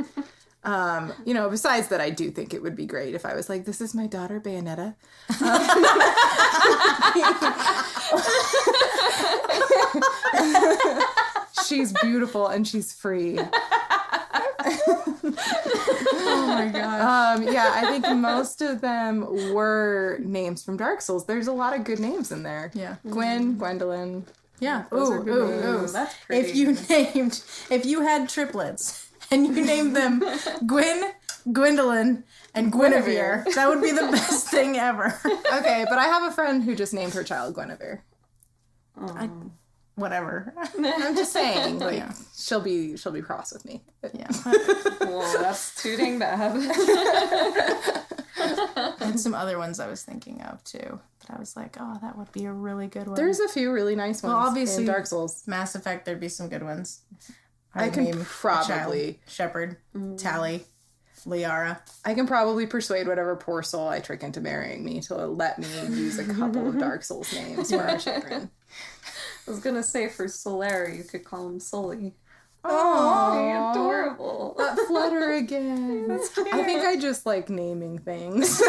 besides that I do think it would be great if I was like, this is my daughter, Bayonetta. She's beautiful and she's free. Oh my god. Yeah, I think most of them were names from Dark Souls. There's a lot of good names in there. Yeah. Gwendolyn. Yeah. Those are Ooh, good ooh, names. ooh. That's pretty. If you had triplets and you named them Gwendolyn, and Guinevere, that would be the best thing ever. Okay, but I have a friend who just named her child Guinevere. Whatever. I'm just saying, like, Yeah. she'll be cross with me. Yeah. Whoa, that's too dang bad. And some other ones I was thinking of too. But I was like, oh, that would be a really good one. There's a few really nice ones obviously, in Dark Souls. Mass Effect, there'd be some good ones. I would can name a probably- child Shepard, Tally, Liara. I can probably persuade whatever poor soul I trick into marrying me to let me use a couple of Dark Souls names for our children. I was gonna say for Solaire, you could call him Sully. Oh, Adorable. that flutter again. I think I just like naming things.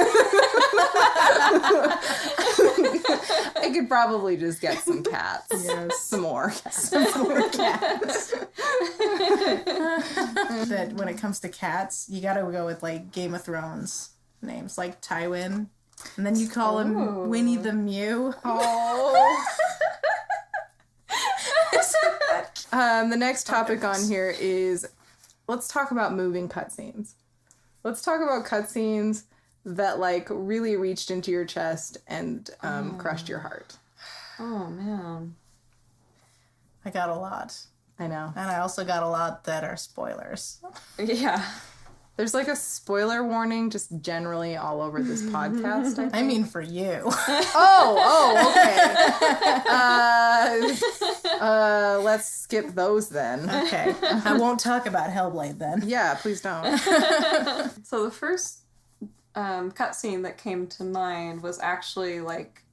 I could probably just get some cats. Yes. Some more cats. That when it comes to cats, you gotta go with like Game of Thrones names, like Tywin. And then you call him Winnie the Mew. Oh. The next topic on here is, let's talk about moving cutscenes. Let's talk about cutscenes that like really reached into your chest and crushed your heart. Oh, man. I got a lot. I know. And I also got a lot that are spoilers. Yeah. There's like a spoiler warning just generally all over this podcast. I mean for you. Okay. Let's skip those then. Okay. I won't talk about Hellblade then. Yeah, please don't. So the first cutscene that came to mind was actually like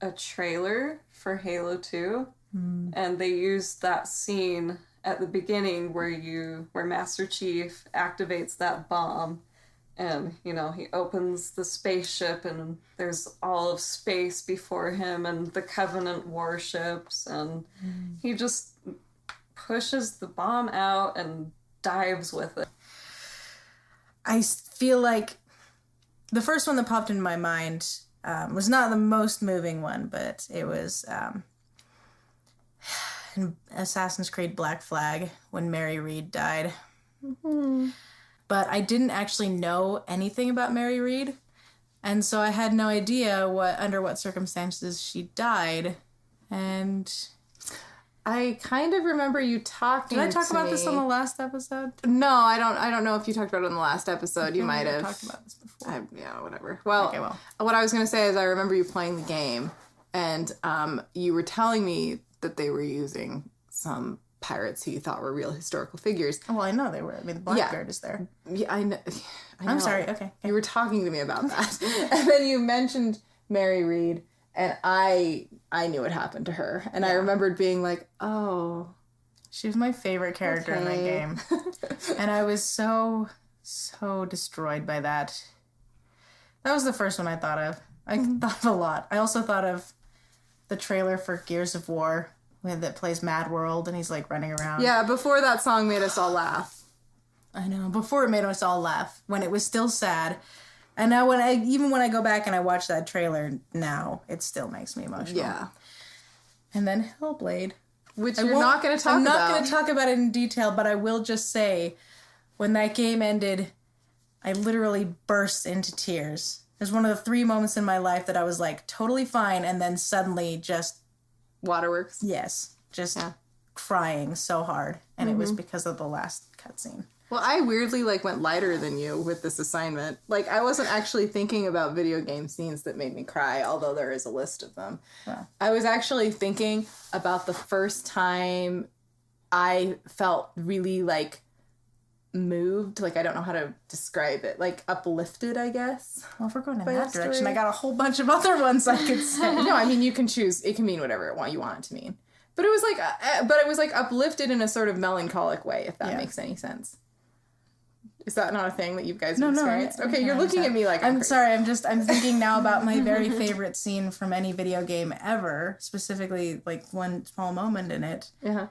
a trailer for Halo 2. And they used that scene at the beginning where Master Chief activates that bomb, and he opens the spaceship and there's all of space before him and the Covenant warships, and he just pushes the bomb out and dives with it. I feel like the first one that popped into my mind was not the most moving one, but it was in Assassin's Creed Black Flag when Mary Read died. Mm-hmm. But I didn't actually know anything about Mary Read, and so I had no idea under what circumstances she died. And I kind of remember you talking. Did I talk about me. this on the last episode? No, I don't know if you talked about it on the last episode. You might have talked about this before. Yeah, whatever. Well, what I was going to say is I remember you playing the game, and you were telling me that they were using some pirates who you thought were real historical figures. Well, I know they were. I mean, Blackbeard is there. Yeah, I know. I'm sorry. Okay. You were talking to me about that, and then you mentioned Mary Read, and I knew what happened to her, and I remembered being like, oh, she was my favorite character in that game, and I was so destroyed by that. That was the first one I thought of. I thought of a lot. I also thought of the trailer for Gears of War that plays Mad World, and he's like running around. Yeah, before that song made us all laugh. I know. Before it made us all laugh, when it was still sad. And now even when I go back and I watch that trailer now, it still makes me emotional. Yeah. And then Hellblade. Which you're not going to talk about. I'm not going to talk about it in detail, but I will just say, when that game ended, I literally burst into tears. It was one of the 3 moments in my life that I was like totally fine, and then suddenly just... Waterworks? Yes. Just crying so hard. And it was because of the last cutscene. Well, I weirdly went lighter than you with this assignment. I wasn't actually thinking about video game scenes that made me cry, although there is a list of them. Yeah. I was actually thinking about the first time I felt really moved. I don't know how to describe it. Uplifted, I guess. Well, if we're going in that direction, I got a whole bunch of other ones I could say. No, I mean, you can choose. It can mean whatever you want it to mean. But it was uplifted in a sort of melancholic way, if that makes any sense. Is that not a thing that you guys have experienced? Okay, you're looking at me like I'm sorry. I'm thinking now about my very favorite scene from any video game ever. Specifically, one small moment in it. Uh-huh.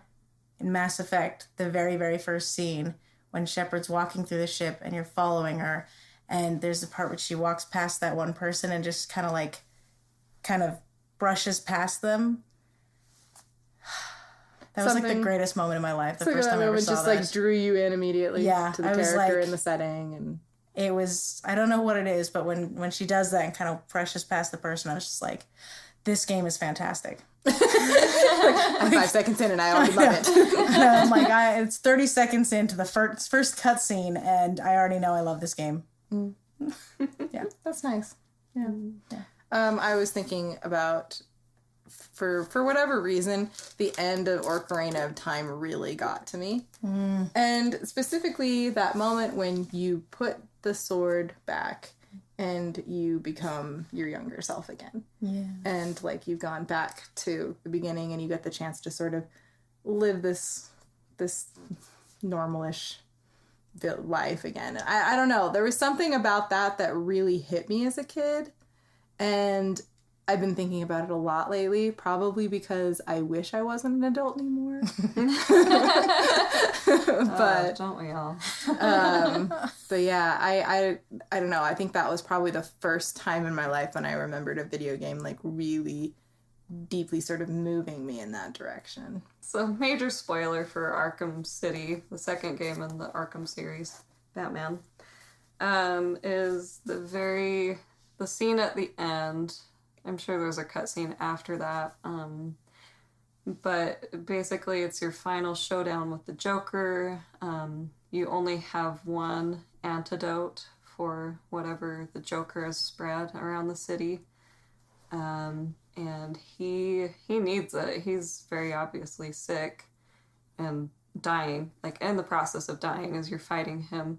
In Mass Effect, the very, very first scene when Shepard's walking through the ship and you're following her, and there's the part where she walks past that one person and just kind of brushes past them. That was the greatest moment in my life. The first time I ever saw that. Just drew you in immediately to the character and the setting. And it was, I don't know what it is, but when she does that and kind of brushes past the person, I was just like, this game is fantastic. I'm 5 seconds in and I already love it. And I'm like, it's 30 seconds into the first cutscene and I already know I love this game. Mm. Yeah. That's nice. Yeah. I was thinking about... For whatever reason, the end of Ocarina of Time really got to me. Mm. And specifically that moment when you put the sword back and you become your younger self again. Yeah. And you've gone back to the beginning and you get the chance to sort of live this normalish life again. I don't know. There was something about that really hit me as a kid. And I've been thinking about it a lot lately, probably because I wish I wasn't an adult anymore. But don't we all? But yeah, I don't know. I think that was probably the first time in my life when I remembered a video game really deeply sort of moving me in that direction. So major spoiler for Arkham City, the second game in the Arkham series, Batman, is the scene at the end. I'm sure there's a cutscene after that. But basically it's your final showdown with the Joker. You only have one antidote for whatever the Joker has spread around the city. And he needs it. He's very obviously sick and dying, in the process of dying as you're fighting him.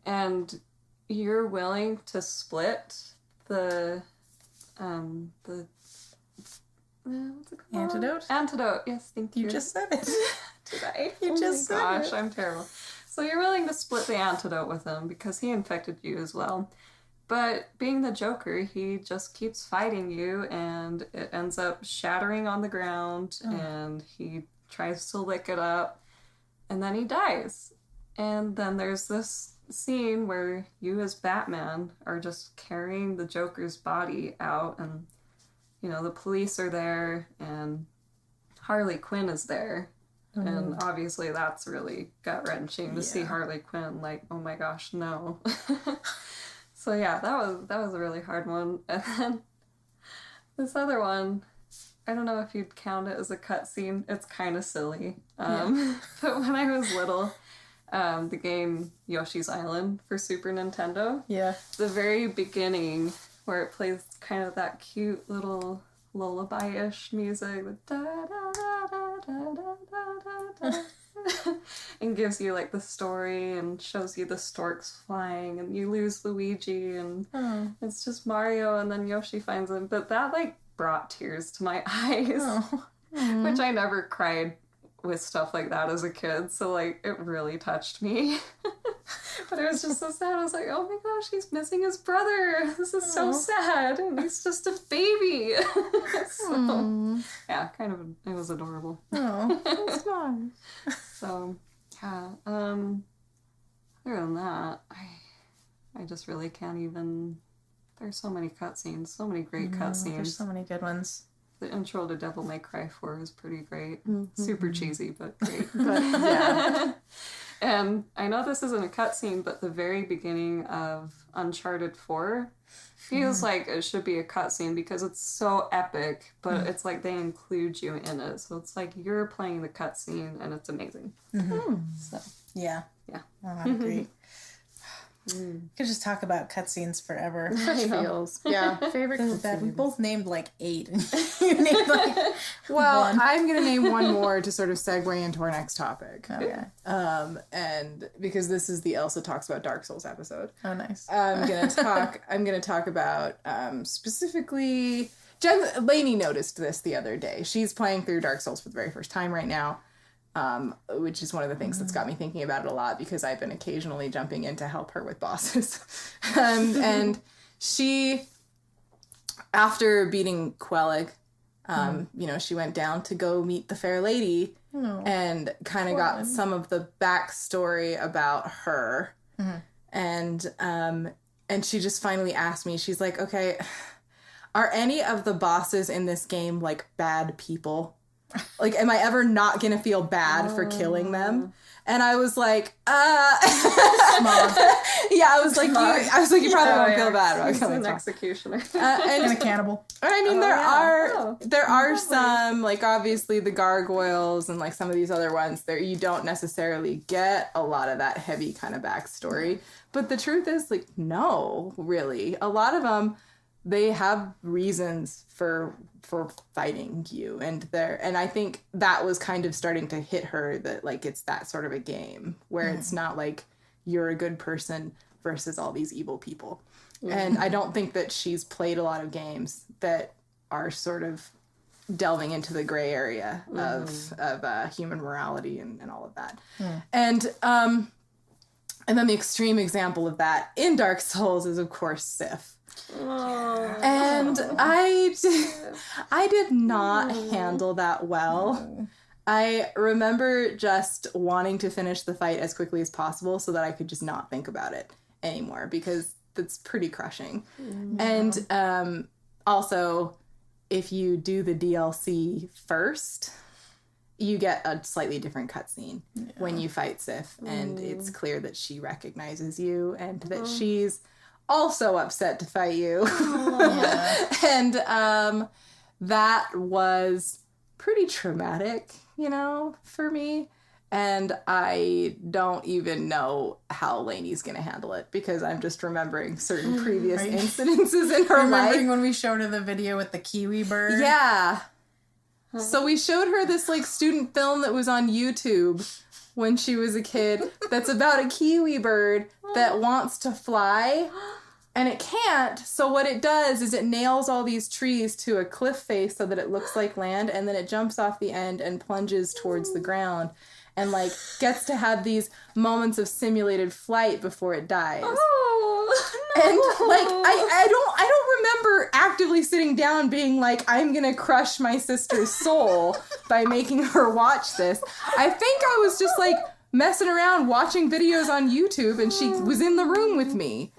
And you're willing to split the what's it called? Antidote. Yes, thank you. You just said it. Did I? You just said it. Oh my gosh, I'm terrible. So you're willing to split the antidote with him because he infected you as well. But being the Joker, he just keeps fighting you and it ends up shattering on the ground and he tries to lick it up and then he dies. And then there's this scene where you as Batman are just carrying the Joker's body out and the police are there and Harley Quinn is there. And obviously that's really gut-wrenching to see Harley Quinn, like, oh my gosh, no. So yeah, that was a really hard one. And then this other one, I don't know if you'd count it as a cutscene. It's kind of silly. But when I was little, the game Yoshi's Island for Super Nintendo, the very beginning where it plays kind of that cute little lullaby-ish music with da da da da da da da da and gives you like the story and shows you the storks flying and you lose Luigi and it's just Mario and then Yoshi finds him. But that like brought tears to my eyes, which I never cried with stuff like that as a kid, so like it really touched me. But it was just so sad. I was like, oh my gosh, he's missing his brother. This is so sad, and he's just a baby. So yeah, kind of, it was adorable. Oh, that's nice. So yeah, other than that, I just really can't even. There's so many cutscenes, so many great cutscenes. There's so many good ones. The intro to Devil May Cry 4 is pretty great. Super cheesy, but great. But yeah. And I know this isn't a cutscene, but the very beginning of Uncharted 4 feels like it should be a cutscene because it's so epic, but it's like they include you in it. So it's like you're playing the cutscene and it's amazing. So Yeah. yeah. Oh, I agree. Could just talk about cutscenes forever. Such feels. Yeah. Favorite That we cutscenes. both named like 8. And you named like Well, one. I'm going to name one more to sort of segue into our next topic. Okay. And because this is the Ailsa Talks About Dark Souls episode. Oh, nice. I'm gonna talk about specifically Lainey noticed this the other day. She's playing through Dark Souls for the very first time right now. Which is one of the things that's got me thinking about it a lot because I've been occasionally jumping in to help her with bosses. And she, after beating Quellig, she went down to go meet the fair lady and kind of got some of the backstory about her. And she just finally asked me, she's like, okay, are any of the bosses in this game like bad people? Like, am I ever not gonna feel bad for killing them? And I was like, yeah, I was like, you probably won't feel bad about He's killing an them. executioner. And a cannibal. And I mean, there are some, like, obviously the gargoyles and like some of these other ones there, you don't necessarily get a lot of that heavy kind of backstory. But the truth is, like, no, really, a lot of them, they have reasons for fighting you, and I think that was kind of starting to hit her that like it's that sort of a game where it's not like you're a good person versus all these evil people. And I don't think that she's played a lot of games that are sort of delving into the gray area of human morality and all of that. And then the extreme example of that in Dark Souls is of course Sif. And I did not handle that well. I remember just wanting to finish the fight as quickly as possible so that I could just not think about it anymore because that's pretty crushing. And also, if you do the DLC first, you get a slightly different cutscene when you fight Sif, and it's clear that she recognizes you and that she's also upset to fight you. And that was pretty traumatic, for me. And I don't even know how Lainey's gonna handle it because I'm just remembering certain previous incidences in her life. Remembering when we showed her the video with the kiwi bird? Yeah. So we showed her this like student film that was on YouTube when she was a kid that's about a kiwi bird that wants to fly and it can't. So what it does is it nails all these trees to a cliff face so that it looks like land, and then it jumps off the end and plunges towards the ground and like gets to have these moments of simulated flight before it dies. And like I don't remember actively sitting down being like, I'm gonna crush my sister's soul by making her watch this. I think I was just like messing around watching videos on YouTube and she was in the room with me.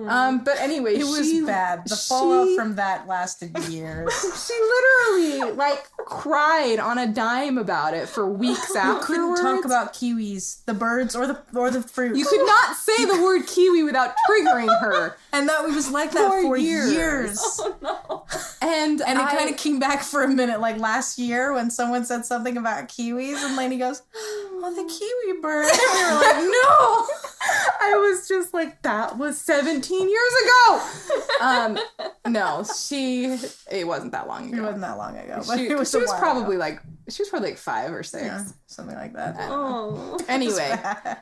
But anyway, It was bad. The fallout from that lasted years. She literally, like, cried on a dime about it for weeks afterwards. Couldn't talk about kiwis, the birds, or the fruit. You could not say the word kiwi without triggering her. And that was like that for years. Oh no. And it kind of came back for a minute, like last year when someone said something about kiwis, and Lainey goes, "Oh, the kiwi bird." And we were like, "No." I was just like, that was 17 years ago. No, it wasn't that long ago. It wasn't that long ago, but She it was was probably like 5 or 6. yeah, something like that. Oh. Anyway,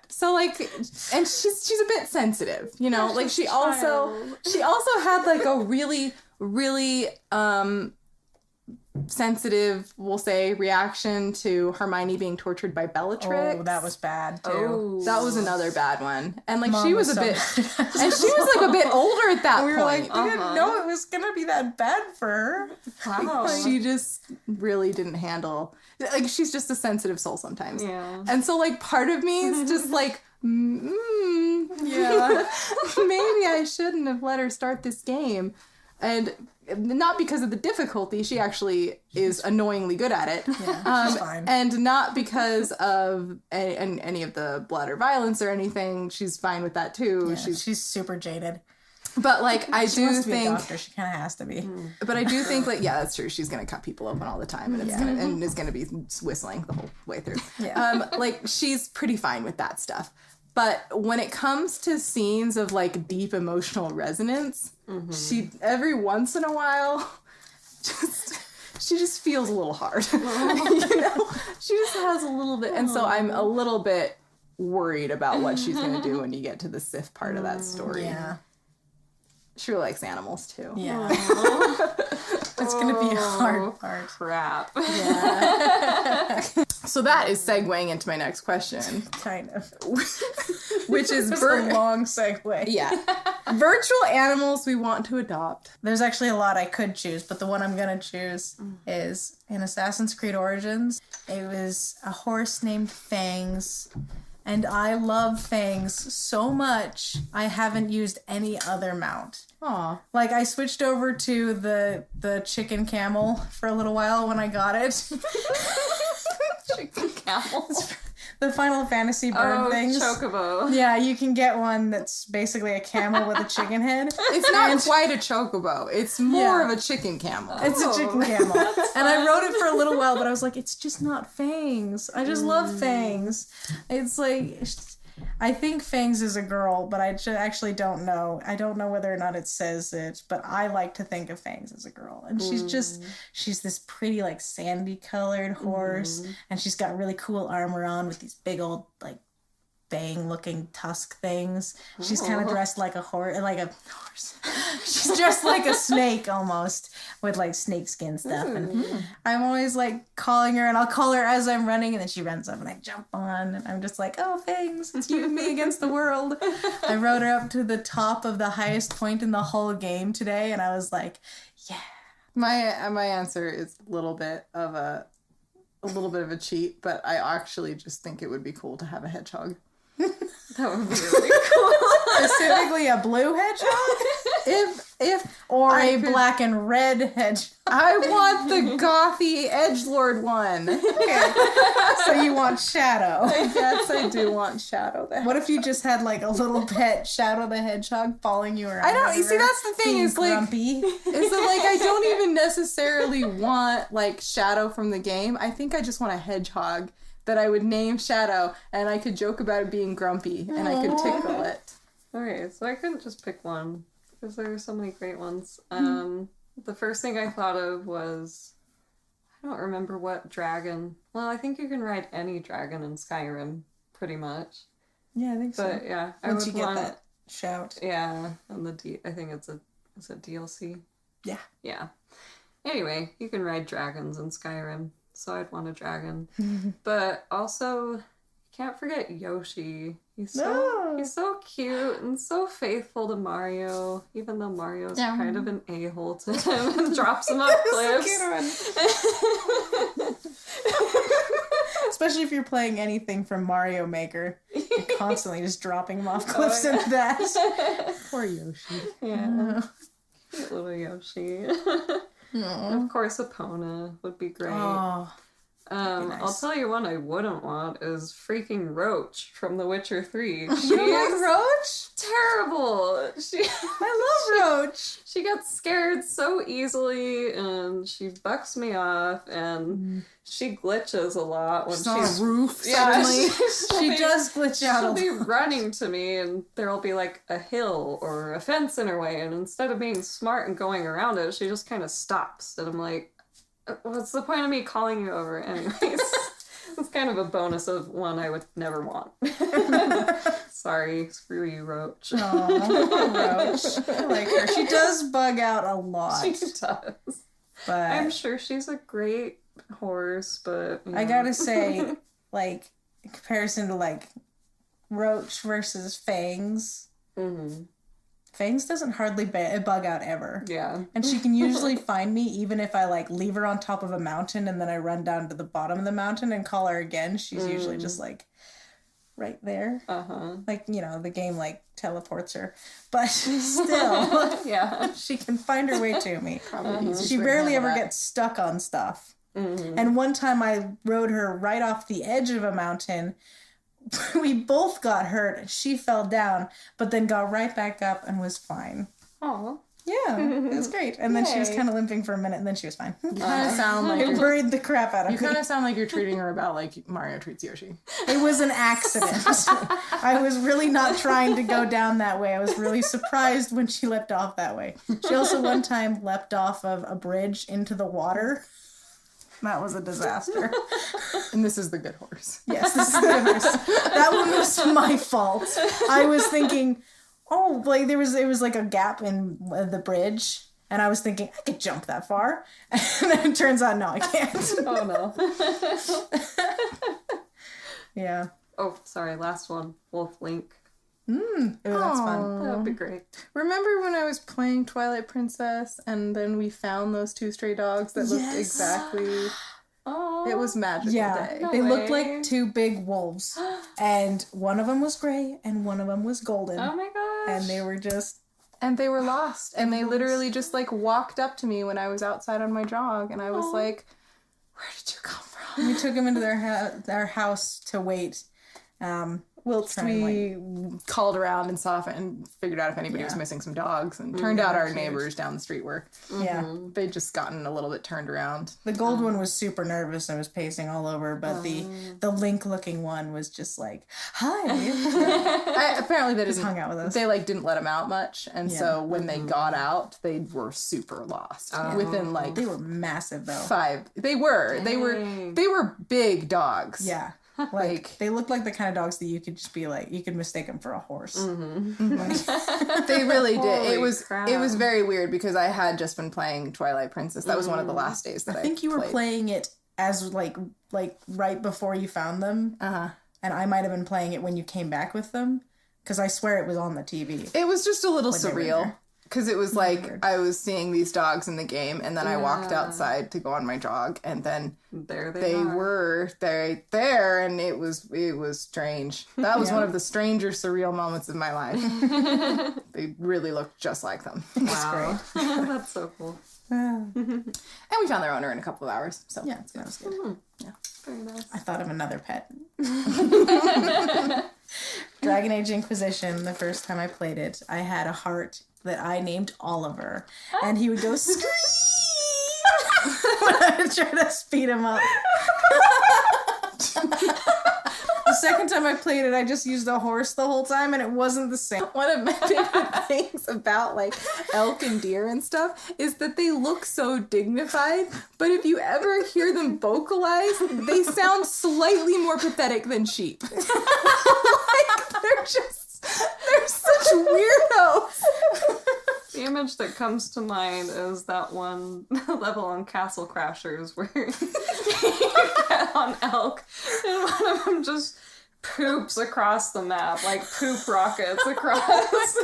so like, and she's a bit sensitive, you know. Like she also had like a really sensitive, we'll say, reaction to Hermione being tortured by Bellatrix. Oh, that was bad too. Oh. That was another bad one. And like Mom she was a so bit mad. and she was like a bit older at that We were point. like, we didn't know it was gonna be that bad for her. Wow. She just really didn't handle, like, she's just a sensitive soul sometimes. Yeah. And so like part of me is just like, Yeah. maybe I shouldn't have let her start this game. And not because of the difficulty, she actually is annoyingly good at it. Yeah, she's fine. And not because of any of the blood or violence or anything. She's fine with that too. Yeah, she's super jaded. But like I She do wants to be a think, doctor. She kind of has to be. but I do think like, yeah, that's true. She's gonna cut people open all the time, and it's gonna be whistling the whole way through. Yeah. Like she's pretty fine with that stuff. But when it comes to scenes of like deep emotional resonance, she every once in a while she just feels a little hard. You know? She just has a little bit, and so I'm a little bit worried about what she's gonna do when you get to the Sif part of that story. Yeah. She really likes animals too. Yeah. It's gonna be a hard part. Crap. So that is segueing into my next question, Kind of. which is It's a long segue. yeah, virtual animals we want to adopt. There's actually a lot I could choose, but the one I'm gonna choose is in Assassin's Creed Origins. It was a horse named Fangs, and I love Fangs so much I haven't used any other mount. Aw. Like, I switched over to the chicken camel for a little while when I got it. Chicken camels. The Final Fantasy bird things. Chocobo. Yeah, you can get one that's basically a camel with a chicken head. It's not quite a chocobo. It's more of a chicken camel. It's a chicken camel. And I rode it for a little while, but I was like, it's just not Fangs. I just love Fangs. It's like, I think Fangs is a girl, but I actually don't know. I don't know whether or not it says it, but I like to think of Fangs as a girl. And she's this pretty, like, sandy colored horse, and she's got really cool armor on with these big old, like, fang looking tusk things. She's kind of dressed like a horse. She's dressed like a snake almost, with like snake skin stuff. And I'm always like calling her, and I'll call her as I'm running, and then she runs up and I jump on, and I'm just like, oh, Fangs, it's you and me against the world. I rode her up to the top of the highest point in the whole game today, and I was like, yeah. My answer is a little bit of a cheat, but I actually just think it would be cool to have a hedgehog. That would be really cool. Specifically a blue hedgehog? Or a black and red hedgehog. I want the gothy edgelord one. Okay. So you want Shadow. Yes, I do want Shadow the What if you just had like a little pet Shadow the Hedgehog following you around? I don't, you see, that's the thing, is like, grumpy. is that like I don't even necessarily want like Shadow from the game. I think I just want a hedgehog that I would name Shadow, and I could joke about it being grumpy, and I could tickle it. Okay, so I couldn't just pick one, because there are so many great ones. The first thing I thought of was, I don't remember what dragon. Well, I think you can ride any dragon in Skyrim, pretty much. Yeah, I think so. But yeah, Once I you would get want, that shout. yeah, and I think it's a DLC. Yeah. Yeah. Anyway, you can ride dragons in Skyrim, so I'd want a dragon. But also, you can't forget Yoshi. He's so cute and so faithful to Mario, even though Mario's kind of an a-hole to him and drops him off cliffs. Especially if you're playing anything from Mario Maker. constantly just dropping him off cliffs into that. Poor Yoshi. Yeah. Cute little Yoshi. And of course, Epona would be great. Oh, nice. I'll tell you one I wouldn't want is freaking Roach from The Witcher 3. She you don't is like Roach? terrible. I love Roach. She gets scared so easily, and she bucks me off, and she glitches a lot when She's on she's a roof Yeah, suddenly. She does glitch out She'll a be lot. running to me, and there'll be like a hill or a fence in her way, and instead of being smart and going around it, she just kind of stops. And I'm like, what's the point of me calling you over anyways? It's kind of a bonus of one I would never want. Sorry, screw you, Roach. Aw, Roach. I like her. She does bug out a lot. She does. But I'm sure she's a great horse, but I gotta say, like, in comparison to like Roach versus Fangs, Fangs doesn't hardly bug out ever. yeah. And she can usually find me even if I like leave her on top of a mountain and then I run down to the bottom of the mountain and call her again. She's usually just like right there. Like, you know, the game like teleports her. But still, Yeah. she can find her way to me. Probably She rarely ever gets stuck on stuff. And one time I rode her right off the edge of a mountain. We both got hurt. She fell down, but then got right back up and was fine. Aw. Yeah, it was great. And then she was Yay. kind of limping for a minute, and then she was fine. You kind of sound like It worried the crap out of you me. kind of sound like you're treating her about like Mario treats Yoshi. It was an accident. I was really not trying to go down that way. I was really surprised when she leapt off that way. She also one time leapt off of a bridge into the water. That was a disaster. And this is the good horse. Yes, this is the worst. That one was my fault. I was thinking, oh, like it was like a gap in the bridge, and I was thinking I could jump that far, and then it turns out no, I can't. Oh no. Yeah. Oh, sorry, last one. Wolf Link. Ooh, that's fun. That would be great. Remember when I was playing Twilight Princess and then we found those two stray dogs that looked Yes. exactly... Oh. It was magical Yeah, day. No they looked way. like two big wolves, and one of them was gray and one of them was golden, Oh my gosh. and they were just And they were lost. And they literally just like walked up to me when I was outside on my jog. And I was Aw. like, where did you come from? we took them into their house to wait. Whilst Trying, we called around and saw and figured out if anybody was missing some dogs. And turned out our neighbors down the street were. Yeah. They'd just gotten a little bit turned around. The gold one was super nervous and was pacing all over, but the Link looking one was just like, hi. Apparently they Just didn't hung out with us. They like didn't let them out much, and so when they got out, they were super lost. Within like They were massive though. 5, they were big dogs. Yeah. Like, they looked like the kind of dogs that you could just be like, you could mistake them for a horse. They really did. Holy It was crap. it was very weird because I had just been playing Twilight Princess. That was one of the last days that I I think you were played. playing it as like right before you found them. And I might have been playing it when you came back with them. Because I swear it was on the TV. It was just a little they were surreal. there. Because it was like I was seeing these dogs in the game, and then I walked outside to go on my jog, and then There they are. were there, and it was strange. That was one of the stranger, surreal moments of my life. They really looked just like them, Wow. That's so cool. and we found their owner in a couple of hours. So Yeah, that was good. Very nice. I thought of another pet. Dragon Age Inquisition, the first time I played it, I had a heart that I named Oliver. And he would go scream when I would try to speed him up. The second time I played it, I just used a horse the whole time, and it wasn't the same. one of my favorite things about like elk and deer and stuff is that they look so dignified, but if you ever hear them vocalize, they sound slightly more pathetic than sheep. Like they're such weirdos. The image that comes to mind is that one level on Castle Crashers where you get on elk and one of them just poops across the map, like poop rockets across.